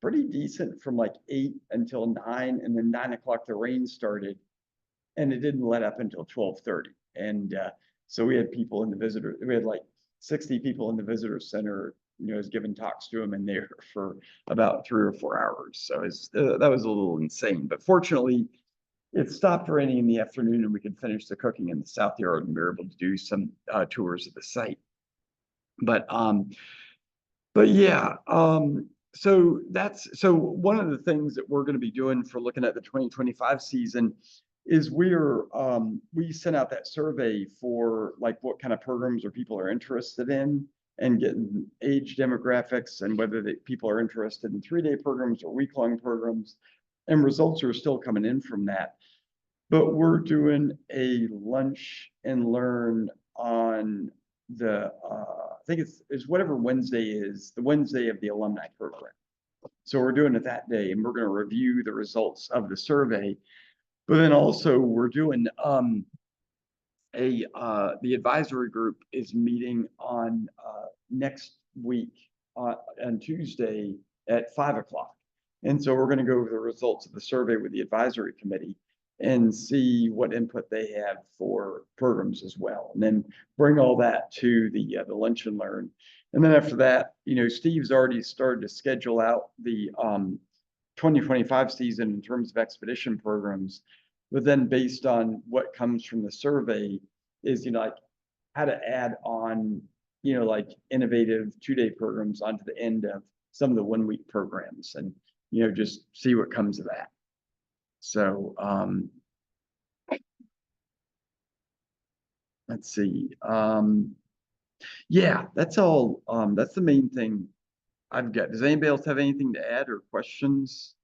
pretty decent from like 8 until 9, and then 9 o'clock the rain started, and it didn't let up until 12:30. And so we had people in the visitor, we had like 60 people in the visitor center, was giving talks to them in there for about 3 or 4 hours. So that was a little insane, but fortunately it stopped raining in the afternoon and we could finish the cooking in the south yard and we were able to do some tours of the site. But yeah, so one of the things that we're going to be doing for looking at the 2025 season is we sent out that survey for like what kind of programs or people are interested in, and getting age demographics and whether people are interested in 3-day programs or week-long programs, and results are still coming in from that. But we're doing a lunch and learn on the I think it's whatever Wednesday is, the Wednesday of the alumni program. So we're doing it that day, and we're going to review the results of the survey. But then also we're doing the advisory group is meeting on next week on Tuesday at 5 o'clock. And so we're going to go over the results of the survey with the advisory committee and see what input they have for programs as well. And then bring all that to the lunch and learn. And then after that, Steve's already started to schedule out the 2025 season in terms of expedition programs. But then based on what comes from the survey is, like how to add on, like innovative 2-day programs onto the end of some of the 1-week programs, and, just see what comes of that. So, let's see. Yeah, that's all. That's the main thing I've got. Does anybody else have anything to add or questions?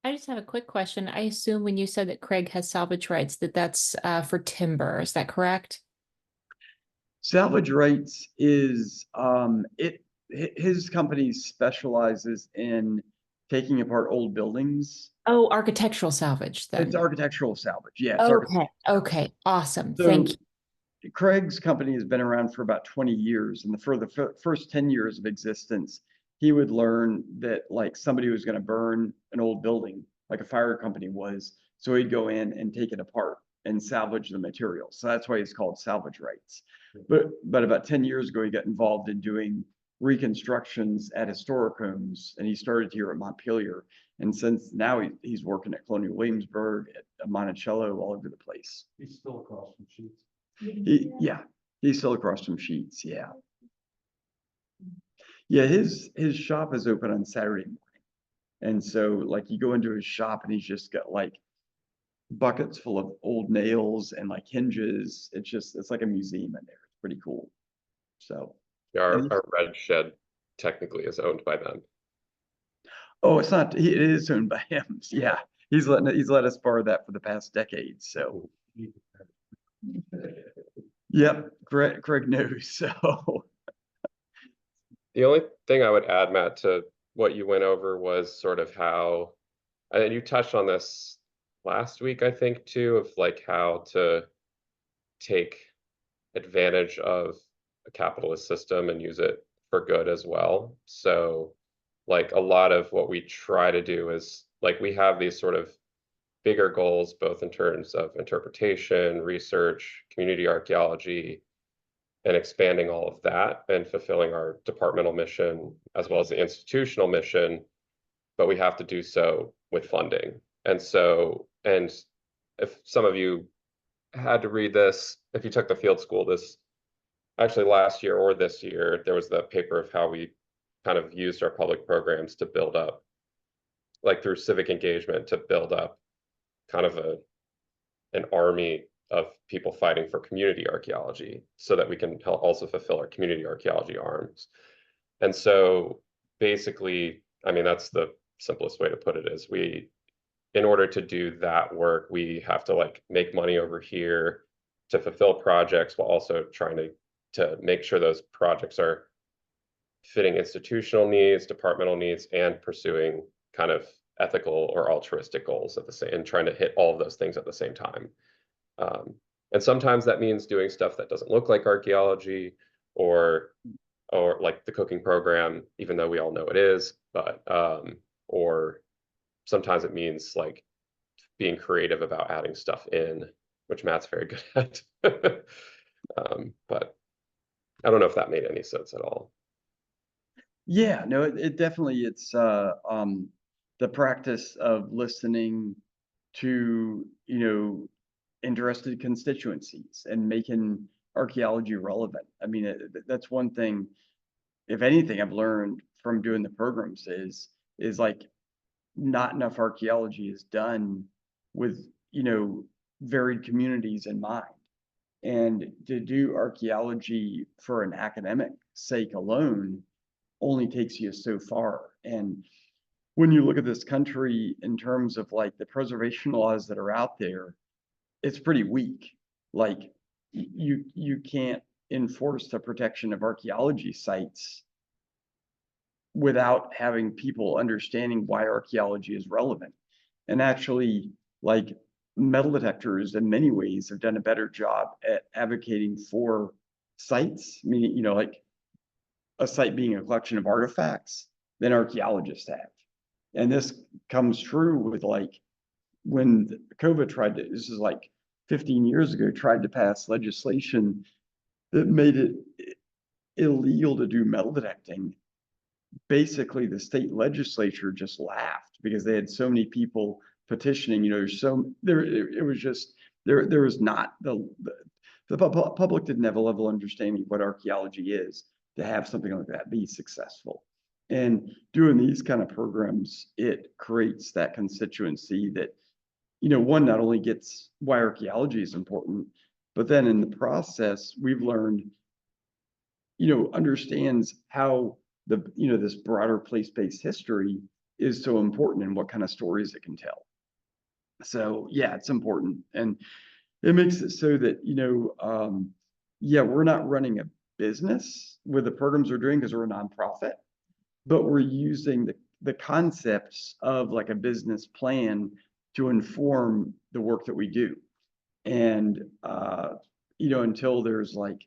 I just have a quick question. I assume when you said that Craig has salvage rights, that's for timber. Is that correct? Salvage rights is his company specializes in taking apart old buildings. Oh, architectural salvage then. It's architectural salvage. Yeah. It's Okay. Okay. Awesome. So Thank you. Craig's company has been around for about 20 years, and for the first 10 years of existence, he would learn that like somebody was going to burn an old building, like a fire company was. So he'd go in and take it apart and salvage the materials. So that's why it's called salvage rights. But about 10 years ago, he got involved in doing reconstructions at historic homes, and he started here at Montpelier. And since now he's working at Colonial Williamsburg, at Monticello, all over the place. He's still across from Sheets. Yeah, he's still across from Sheets. Yeah. Yeah, his shop is open on Saturday morning. And so like you go into his shop and he's just got like buckets full of old nails and like hinges. It's like a museum in there. It's pretty cool. So Our red shed technically is owned by them. oh, it's not, it is owned by him. Yeah. He's let us borrow that for the past decade. So yep, Craig knows. So The only thing I would add, Matt, to what you went over was sort of how, and you touched on this last week, I think, too, of like how to take advantage of a capitalist system and use it for good as well. So like a lot of what we try to do is like we have these sort of bigger goals, both in terms of interpretation, research, community archaeology, and expanding all of that and fulfilling our departmental mission as well as the institutional mission, but we have to do so with funding. And so, and if some of you had to read this, if you took the field school this, actually last year or this year, there was the paper of how we kind of used our public programs to build up, like through civic engagement, to build up kind of an army of people fighting for community archaeology so that we can also fulfill our community archaeology arms. And so basically, I mean, that's the simplest way to put it is in order to do that work, we have to like make money over here to fulfill projects while also trying to make sure those projects are fitting institutional needs, departmental needs, and pursuing kind of ethical or altruistic goals at the same, and trying to hit all of those things at the same time. And sometimes that means doing stuff that doesn't look like archaeology or like the cooking program, even though we all know it is, but or sometimes it means like being creative about adding stuff in, which Matt's very good at. But I don't know if that made any sense at all. yeah, no, it definitely, it's the practice of listening to, interested constituencies and making archaeology relevant. I mean, that's one thing, if anything, I've learned from doing the programs is like not enough archaeology is done with, varied communities in mind. And to do archaeology for an academic sake alone only takes you so far. And when you look at this country in terms of like the preservation laws that are out there, it's pretty weak. Like you can't enforce the protection of archaeology sites without having people understanding why archaeology is relevant. And actually, like, metal detectors in many ways have done a better job at advocating for sites, meaning, you know, like a site being a collection of artifacts, than archaeologists have. And this comes true with, like, when COVID tried to, this is like 15 years ago, tried to pass legislation that made it illegal to do metal detecting. Basically, the state legislature just laughed because they had so many people petitioning. You know, it was just there was not the public didn't have a level of understanding of what archaeology is to have something like that be successful. And doing these kind of programs, it creates that constituency that, you know, one, not only gets why archaeology is important, but then in the process, we've learned, you know, understands how this broader place-based history is so important and what kind of stories it can tell. So yeah, it's important. And it makes it so that, you know, yeah, we're not running a business with the programs we're doing because we're a nonprofit, but we're using the concepts of like a business plan to inform the work that we do. And, you know, until there's like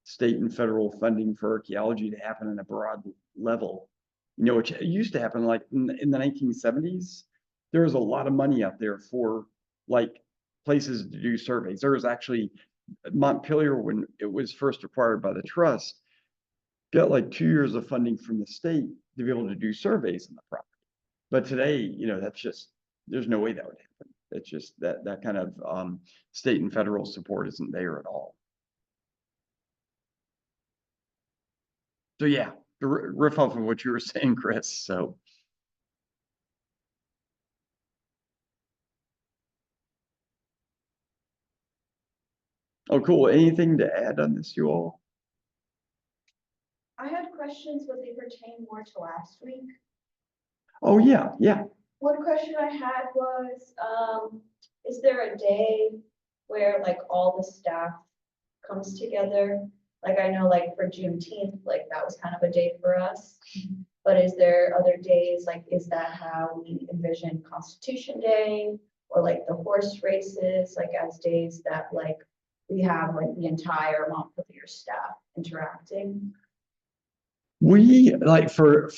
state and federal funding for archaeology to happen in a broad level, you know, which used to happen like in the 1970s, there was a lot of money out there for like places to do surveys. There was actually Montpelier, when it was first acquired by the trust, got like 2 years of funding from the state to be able to do surveys on the property. But today, you know, that's just, there's no way that would happen. It's just that kind of state and federal support isn't there at all. So yeah, to riff off of what you were saying, Chris. So. Oh, cool. Anything to add on this, you all? I had questions, but they pertain more to last week. Oh yeah, yeah. One question I had was, is there a day where like all the staff comes together? Like I know like for Juneteenth, like that was kind of a day for us. But is there other days, like is that how we envision Constitution Day or like the horse races, like as days that like we have like the entire Montpelier staff interacting? We like for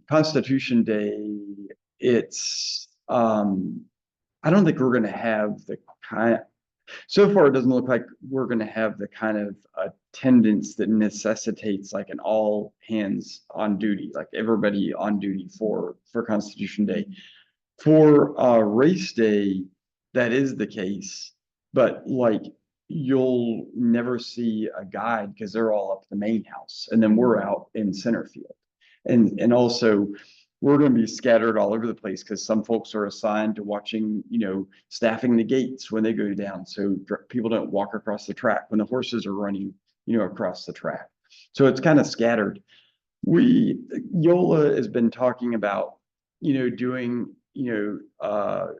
Constitution Day, it's I don't think we're gonna have the kind, so far it doesn't look like we're gonna have the kind of attendance that necessitates like an all hands on duty, like everybody on duty for Constitution Day. For race day, that is the case, but like you'll never see a guide because they're all up at the main house, and then we're out in center field, and also we're going to be scattered all over the place because some folks are assigned to watching, you know, staffing the gates when they go down, so people don't walk across the track when the horses are running, you know, across the track. So it's kind of scattered. Yola has been talking about, you know, doing, you know,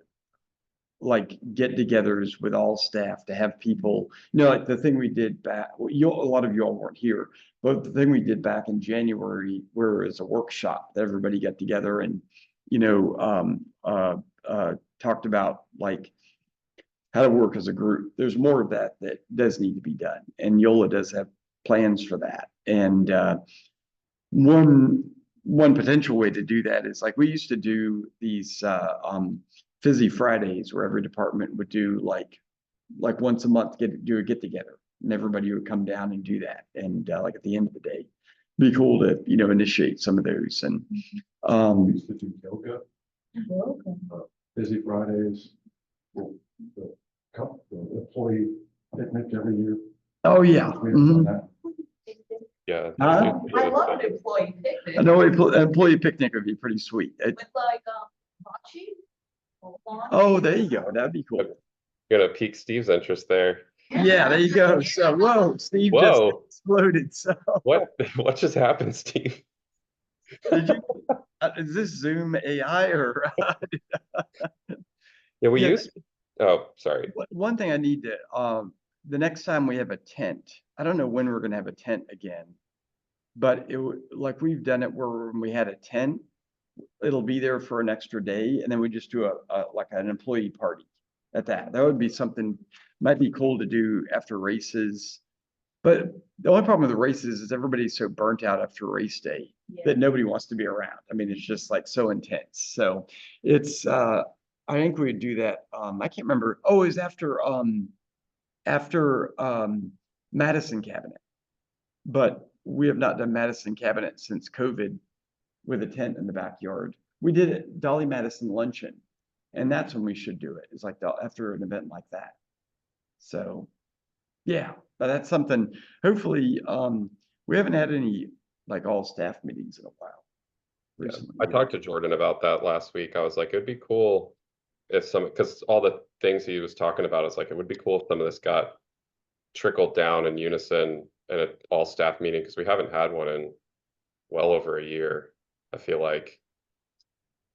like get-togethers with all staff to have people, you know, like the thing we did back, a lot of you all weren't here, but the thing we did back in January, where it was a workshop that everybody got together and, you know, talked about like how to work as a group. There's more of that does need to be done, and Yola does have plans for that. And one potential way to do that is like we used to do these Fizzy Fridays where every department would do like once a month do a get together, and everybody would come down and do that. And like at the end of the day, be cool to, you know, initiate some of those. And We used to do yoga, Busy Fridays, the employee picnic every year. oh yeah, We have done that. Yeah. Huh? I love an employee picnic I know employee picnic would be pretty sweet. with like bocce. Oh, there you go. That'd be cool. Gonna pique Steve's interest there. Yeah, there you go. So whoa, Steve just Whoa. exploded. So What just happened, Steve? did you? Is this Zoom AI or? Yeah, we Yeah. used. Oh, sorry. One thing I need to the next time we have a tent, I don't know when we're gonna have a tent again. But like we've done it where when we had a tent, it'll be there for an extra day and then we just do like an employee party at that. That would be something, might be cool to do after races. But the only problem with the races is everybody's so burnt out after race day that nobody wants to be around. I mean, it's just like so intense. So it's, I think we would do that. I can't remember. Oh, it was after Madison Cabinet. But we have not done Madison Cabinet since COVID with a tent in the backyard. We did it Dolly Madison luncheon, and that's when we should do it. It's like after an event like that. So, yeah, but that's something. Hopefully, we haven't had any like all staff meetings in a while. Yeah, Recently. I talked to Jordan about that last week. I was like, it'd be cool if because all the things he was talking about, it's like, it would be cool if some of this got trickled down in unison in an all staff meeting, because we haven't had one in well over a year. I feel like,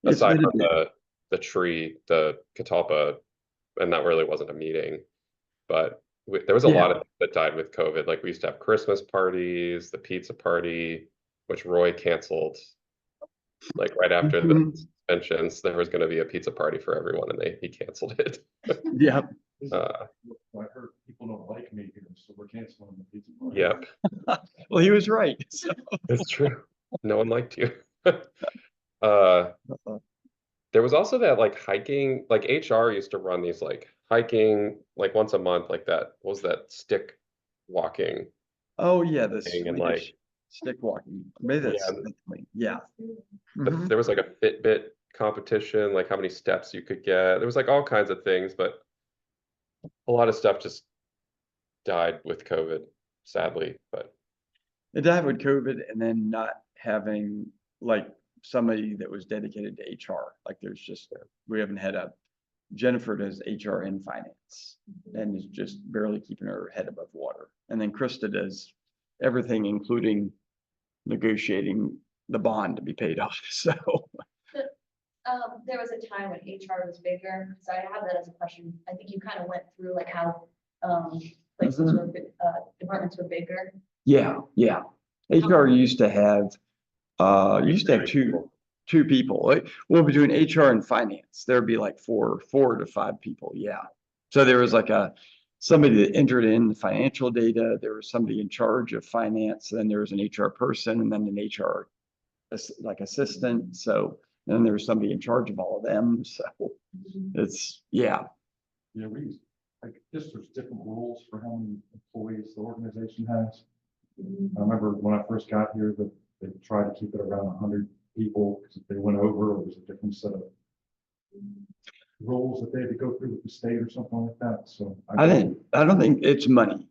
aside from the tree, the catalpa, and that really wasn't a meeting, but there was a lot of that died with COVID. Like we used to have Christmas parties, the pizza party, which Roy canceled. Like right after the suspensions, there was going to be a pizza party for everyone, and he canceled it. Yeah. I heard people don't like me here, so we're canceling the pizza party. Yep. Well, he was right. So. It's true. No one liked you. There was also that like hiking, like HR used to run these like hiking like once a month, like that. What was that stick walking? Oh yeah, the thing, and Swedish like stick walking. Maybe that's yeah. there was like a Fitbit competition, like how many steps you could get. There was like all kinds of things, but a lot of stuff just died with COVID, sadly. But It died with COVID, and then not having like somebody that was dedicated to HR. Like there's just, we haven't had Jennifer does HR and finance and is just barely keeping her head above water. And then Krista does everything, including negotiating the bond to be paid off. So there was a time when HR was bigger, so I have that as a question. I think you kind of went through like how places were departments were bigger. yeah. HR used to have two people. Like, well, between HR and finance, there'd be like four to five people. Yeah. So there was like somebody that entered in the financial data. There was somebody in charge of finance. Then there was an HR person, and then an HR like assistant. So then there was somebody in charge of all of them. So it's Yeah, I guess there's different rules for how many employees the organization has. I remember when I first got here that they tried to keep it around 100 people, because if they went over, it was a different set of rules that they had to go through with the state or something like that. So I don't think it's money.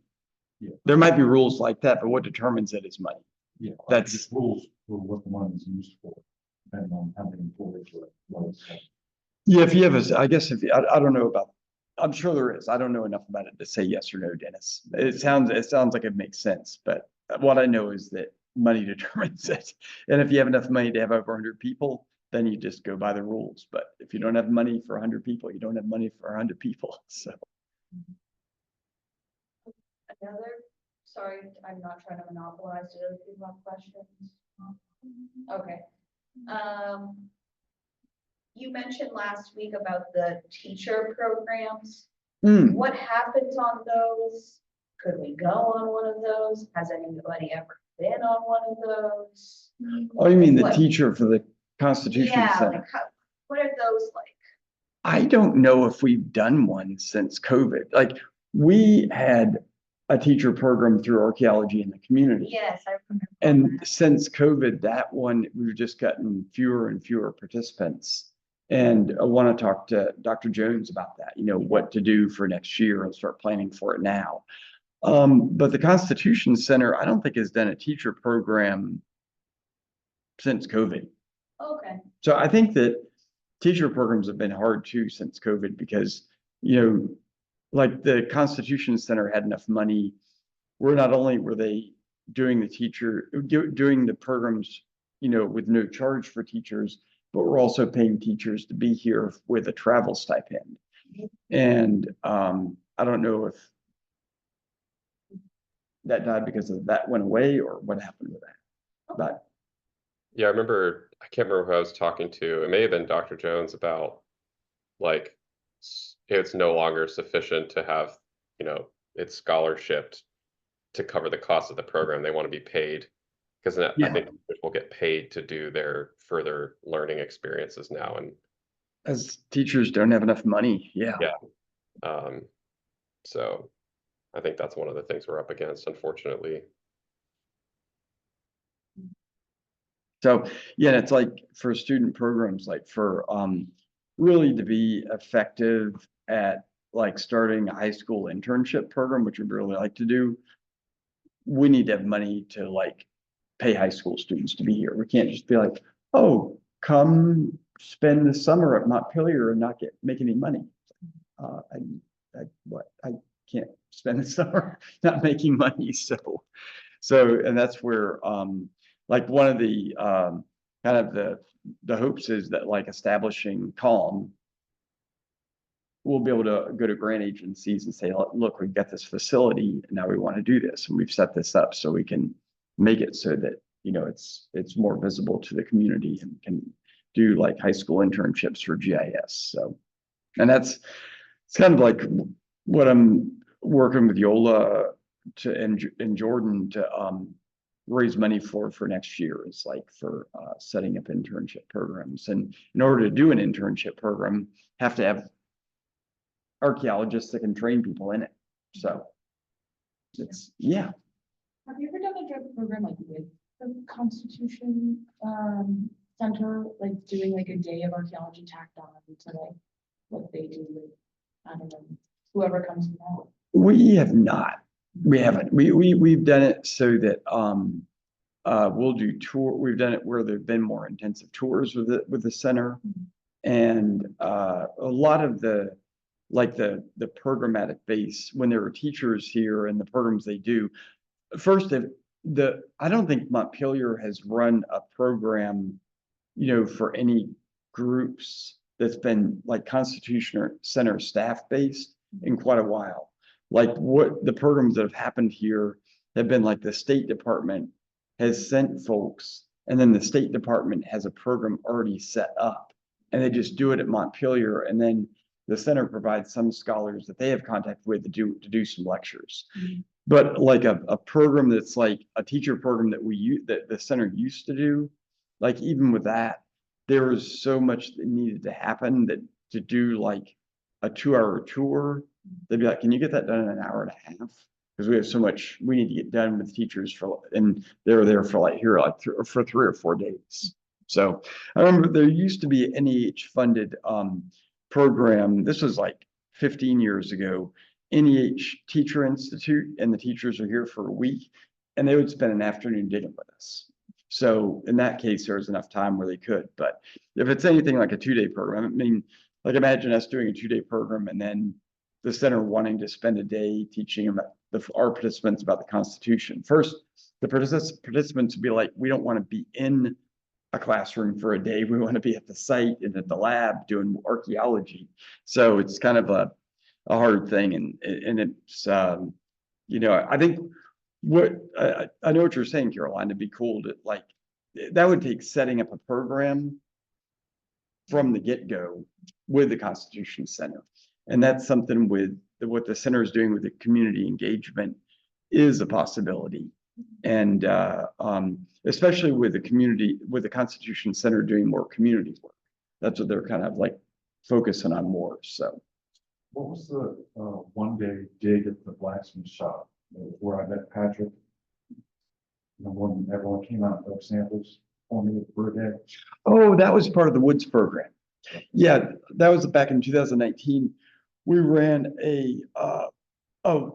Yeah. There might be rules like that, but what determines it is money. Yeah, That's just rules for what the money is used for, depending on how many employees are. Yeah, if you have I guess if you, I don't know about, I'm sure there is. I don't know enough about it to say yes or no, Dennis. It sounds like it makes sense, but what I know is that money determines it. And if you have enough money to have over 100 people, then you just go by the rules. But if you don't have money for 100 people, you don't have money for 100 people. So. Sorry, I'm not trying to monopolize. Do other people have questions? Okay. You mentioned last week about the teacher programs. What happens on those? Could we go on one of those? Has anybody ever been on one of those? Oh, you mean the teacher for the Constitution Center? Like what are those like? I don't know if we've done one since COVID. Like we had a teacher program through Archaeology in the community. Yes, I remember. And since COVID, that one, we've just gotten fewer and fewer participants. And I want to talk to Dr. Jones about that, what to do for next year and start planning for it now. But the Constitution Center, I don't think has done a teacher program since COVID. Okay. So I think that teacher programs have been hard too since COVID because, like the Constitution Center had enough money where not only were they doing doing the programs, with no charge for teachers, but we're also paying teachers to be here with a travel stipend. And I don't know if that died because of that went away, or what happened with that? But Yeah, I remember, I can't remember who I was talking to. It may have been Dr. Jones about like it's no longer sufficient to have, it's scholarshiped to cover the cost of the program. They want to be paid because I yeah, think teachers will get paid to do their further learning experiences now. And as teachers don't have enough money. Yeah. yeah, so I think that's one of the things we're up against, unfortunately. So, yeah, it's like for student programs, like for really to be effective at like starting a high school internship program, which we'd really like to do, we need to have money to like pay high school students to be here. We can't just be like, oh, come spend the summer at Montpelier and not make any money. I can't spend the summer not making money. So, and that's where, like one of the, kind of the hopes is that like establishing Calm, we'll be able to go to grant agencies and say, look, we've got this facility and now we want to do this. And we've set this up so we can make it so that, it's more visible to the community and can do like high school internships for GIS. So, and it's kind of like what I'm working with Yola and Jordan to raise money for next year is like for setting up internship programs. And in order to do an internship program, have to have archaeologists that can train people in it. So it's, yeah. Have you ever done a drug program like with the Constitution Center, like doing like a day of archaeology tacked on to like what they do with, I don't know, whoever comes out? We have not. We haven't. We've done it so that we'll do tour. We've done it where there've been more intensive tours with the center, and a lot of the programmatic base when there were teachers here and the programs they do. First, I don't think Montpelier has run a program, for any groups that's been like Constitution Center staff based in quite a while. Like what the programs that have happened here have been like the State Department has sent folks, and then the State Department has a program already set up, and they just do it at Montpelier, and then the center provides some scholars that they have contact with to do some lectures. Mm-hmm. But like a program that's like a teacher program that the center used to do, like even with that, there was so much that needed to happen that to do like a 2-hour tour, they'd be like, can you get that done in an hour and a half? Because we have so much we need to get done with teachers and they're there for like 3 or 4 days. So I remember there used to be an NEH funded program. This was like 15 years ago, NEH Teacher Institute, and the teachers are here for a week and they would spend an afternoon digging with us. So in that case, there was enough time where they could. But if it's anything like a 2-day program, I mean, like imagine us doing a 2-day program and then the center wanting to spend a day teaching our participants about the Constitution. First, the participants would be like, we don't want to be in a classroom for a day. We want to be at the site and at the lab doing archaeology. So it's kind of a hard thing. And it's, I think I know what you're saying, Caroline, it'd be cool to like, that would take setting up a program from the get-go with the Constitution Center. And that's something with what the center is doing with the community engagement is a possibility. And especially with the Constitution Center doing more community work. That's what they're kind of like focusing on more. So what was the 1-day dig at the blacksmith shop where I met Patrick? When everyone came out and took samples for me for a day. Oh, that was part of the Woods program. Yeah, that was back in 2019. We ran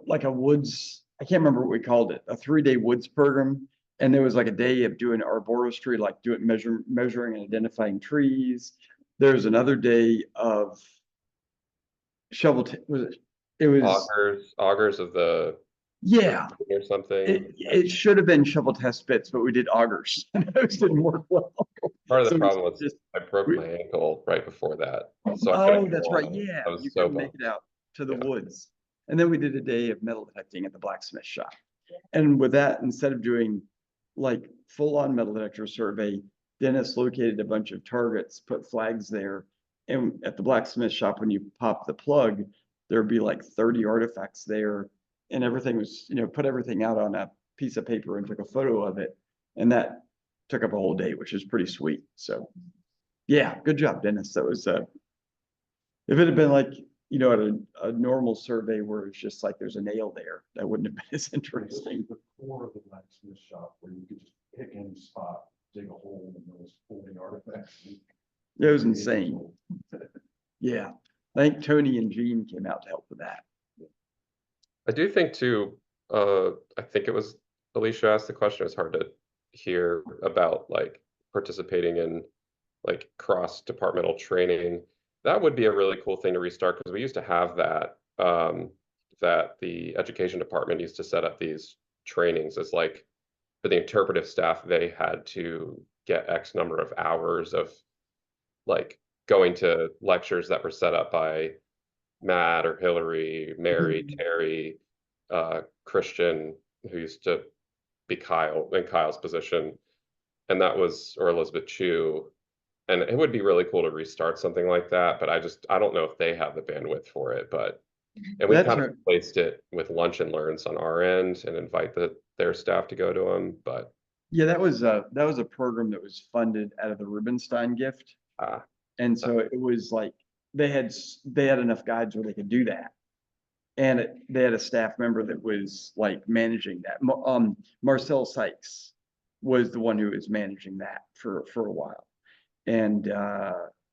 like a Woods, I can't remember what we called it, a 3-day Woods program. And there was like a day of doing arboristry, like measuring and identifying trees. There's another day of it was augers of the, yeah, or something. It should have been shovel test bits, but we did augers and those didn't work well. Part of the problem was I broke my ankle right before that. So that's right. Yeah, you couldn't make it out to the woods. And then we did a day of metal detecting at the blacksmith shop. And with that, instead of doing like full-on metal detector survey, Dennis located a bunch of targets, put flags there. And at the blacksmith shop, when you pop the plug, there'd be like 30 artifacts there. And everything was, put everything out on a piece of paper and took a photo of it. And that took up a whole day, which is pretty sweet. So yeah, good job, Dennis. That was, if it had been like, at a normal survey where it's just like there's a nail there, that wouldn't have been as interesting. The core of the blacksmith shop where you could just pick any spot, dig a hole and there was 40 artifacts. It was insane. Yeah, I think Tony and Gene came out to help with that. I do think too, I think it was Alicia asked the question, it was hard to hear about like participating in like cross-departmental training. That would be a really cool thing to restart because we used to have that, that the education department used to set up these trainings as like for the interpretive staff, they had to get X number of hours of like going to lectures that were set up by Matt or Hillary, Mary, Terry, Christian, who used to be Kyle in Kyle's position, and that was, or Elizabeth Chu. And it would be really cool to restart something like that, but I don't know if they have the bandwidth for it, and we That's kind of right. replaced it with lunch and learns on our end and invite their staff to go to them, but Yeah, that was a program that was funded out of the Rubenstein gift. And so it was like, they had enough guides where they could do that. And they had a staff member that was like managing that. Marcel Sykes was the one who was managing that for a while. And,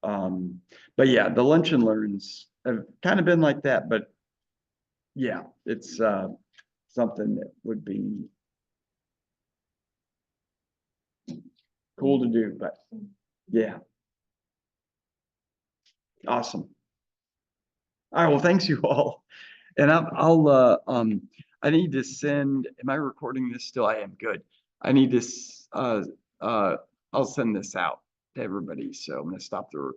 but yeah, the lunch and learns have kind of been like that, but yeah, it's, something that would be cool to do, but yeah. Awesome. All right, well, thanks you all. And I need to send, am I recording this still? I am, good. I need to, I'll send this out to everybody. So I'm gonna stop the recording.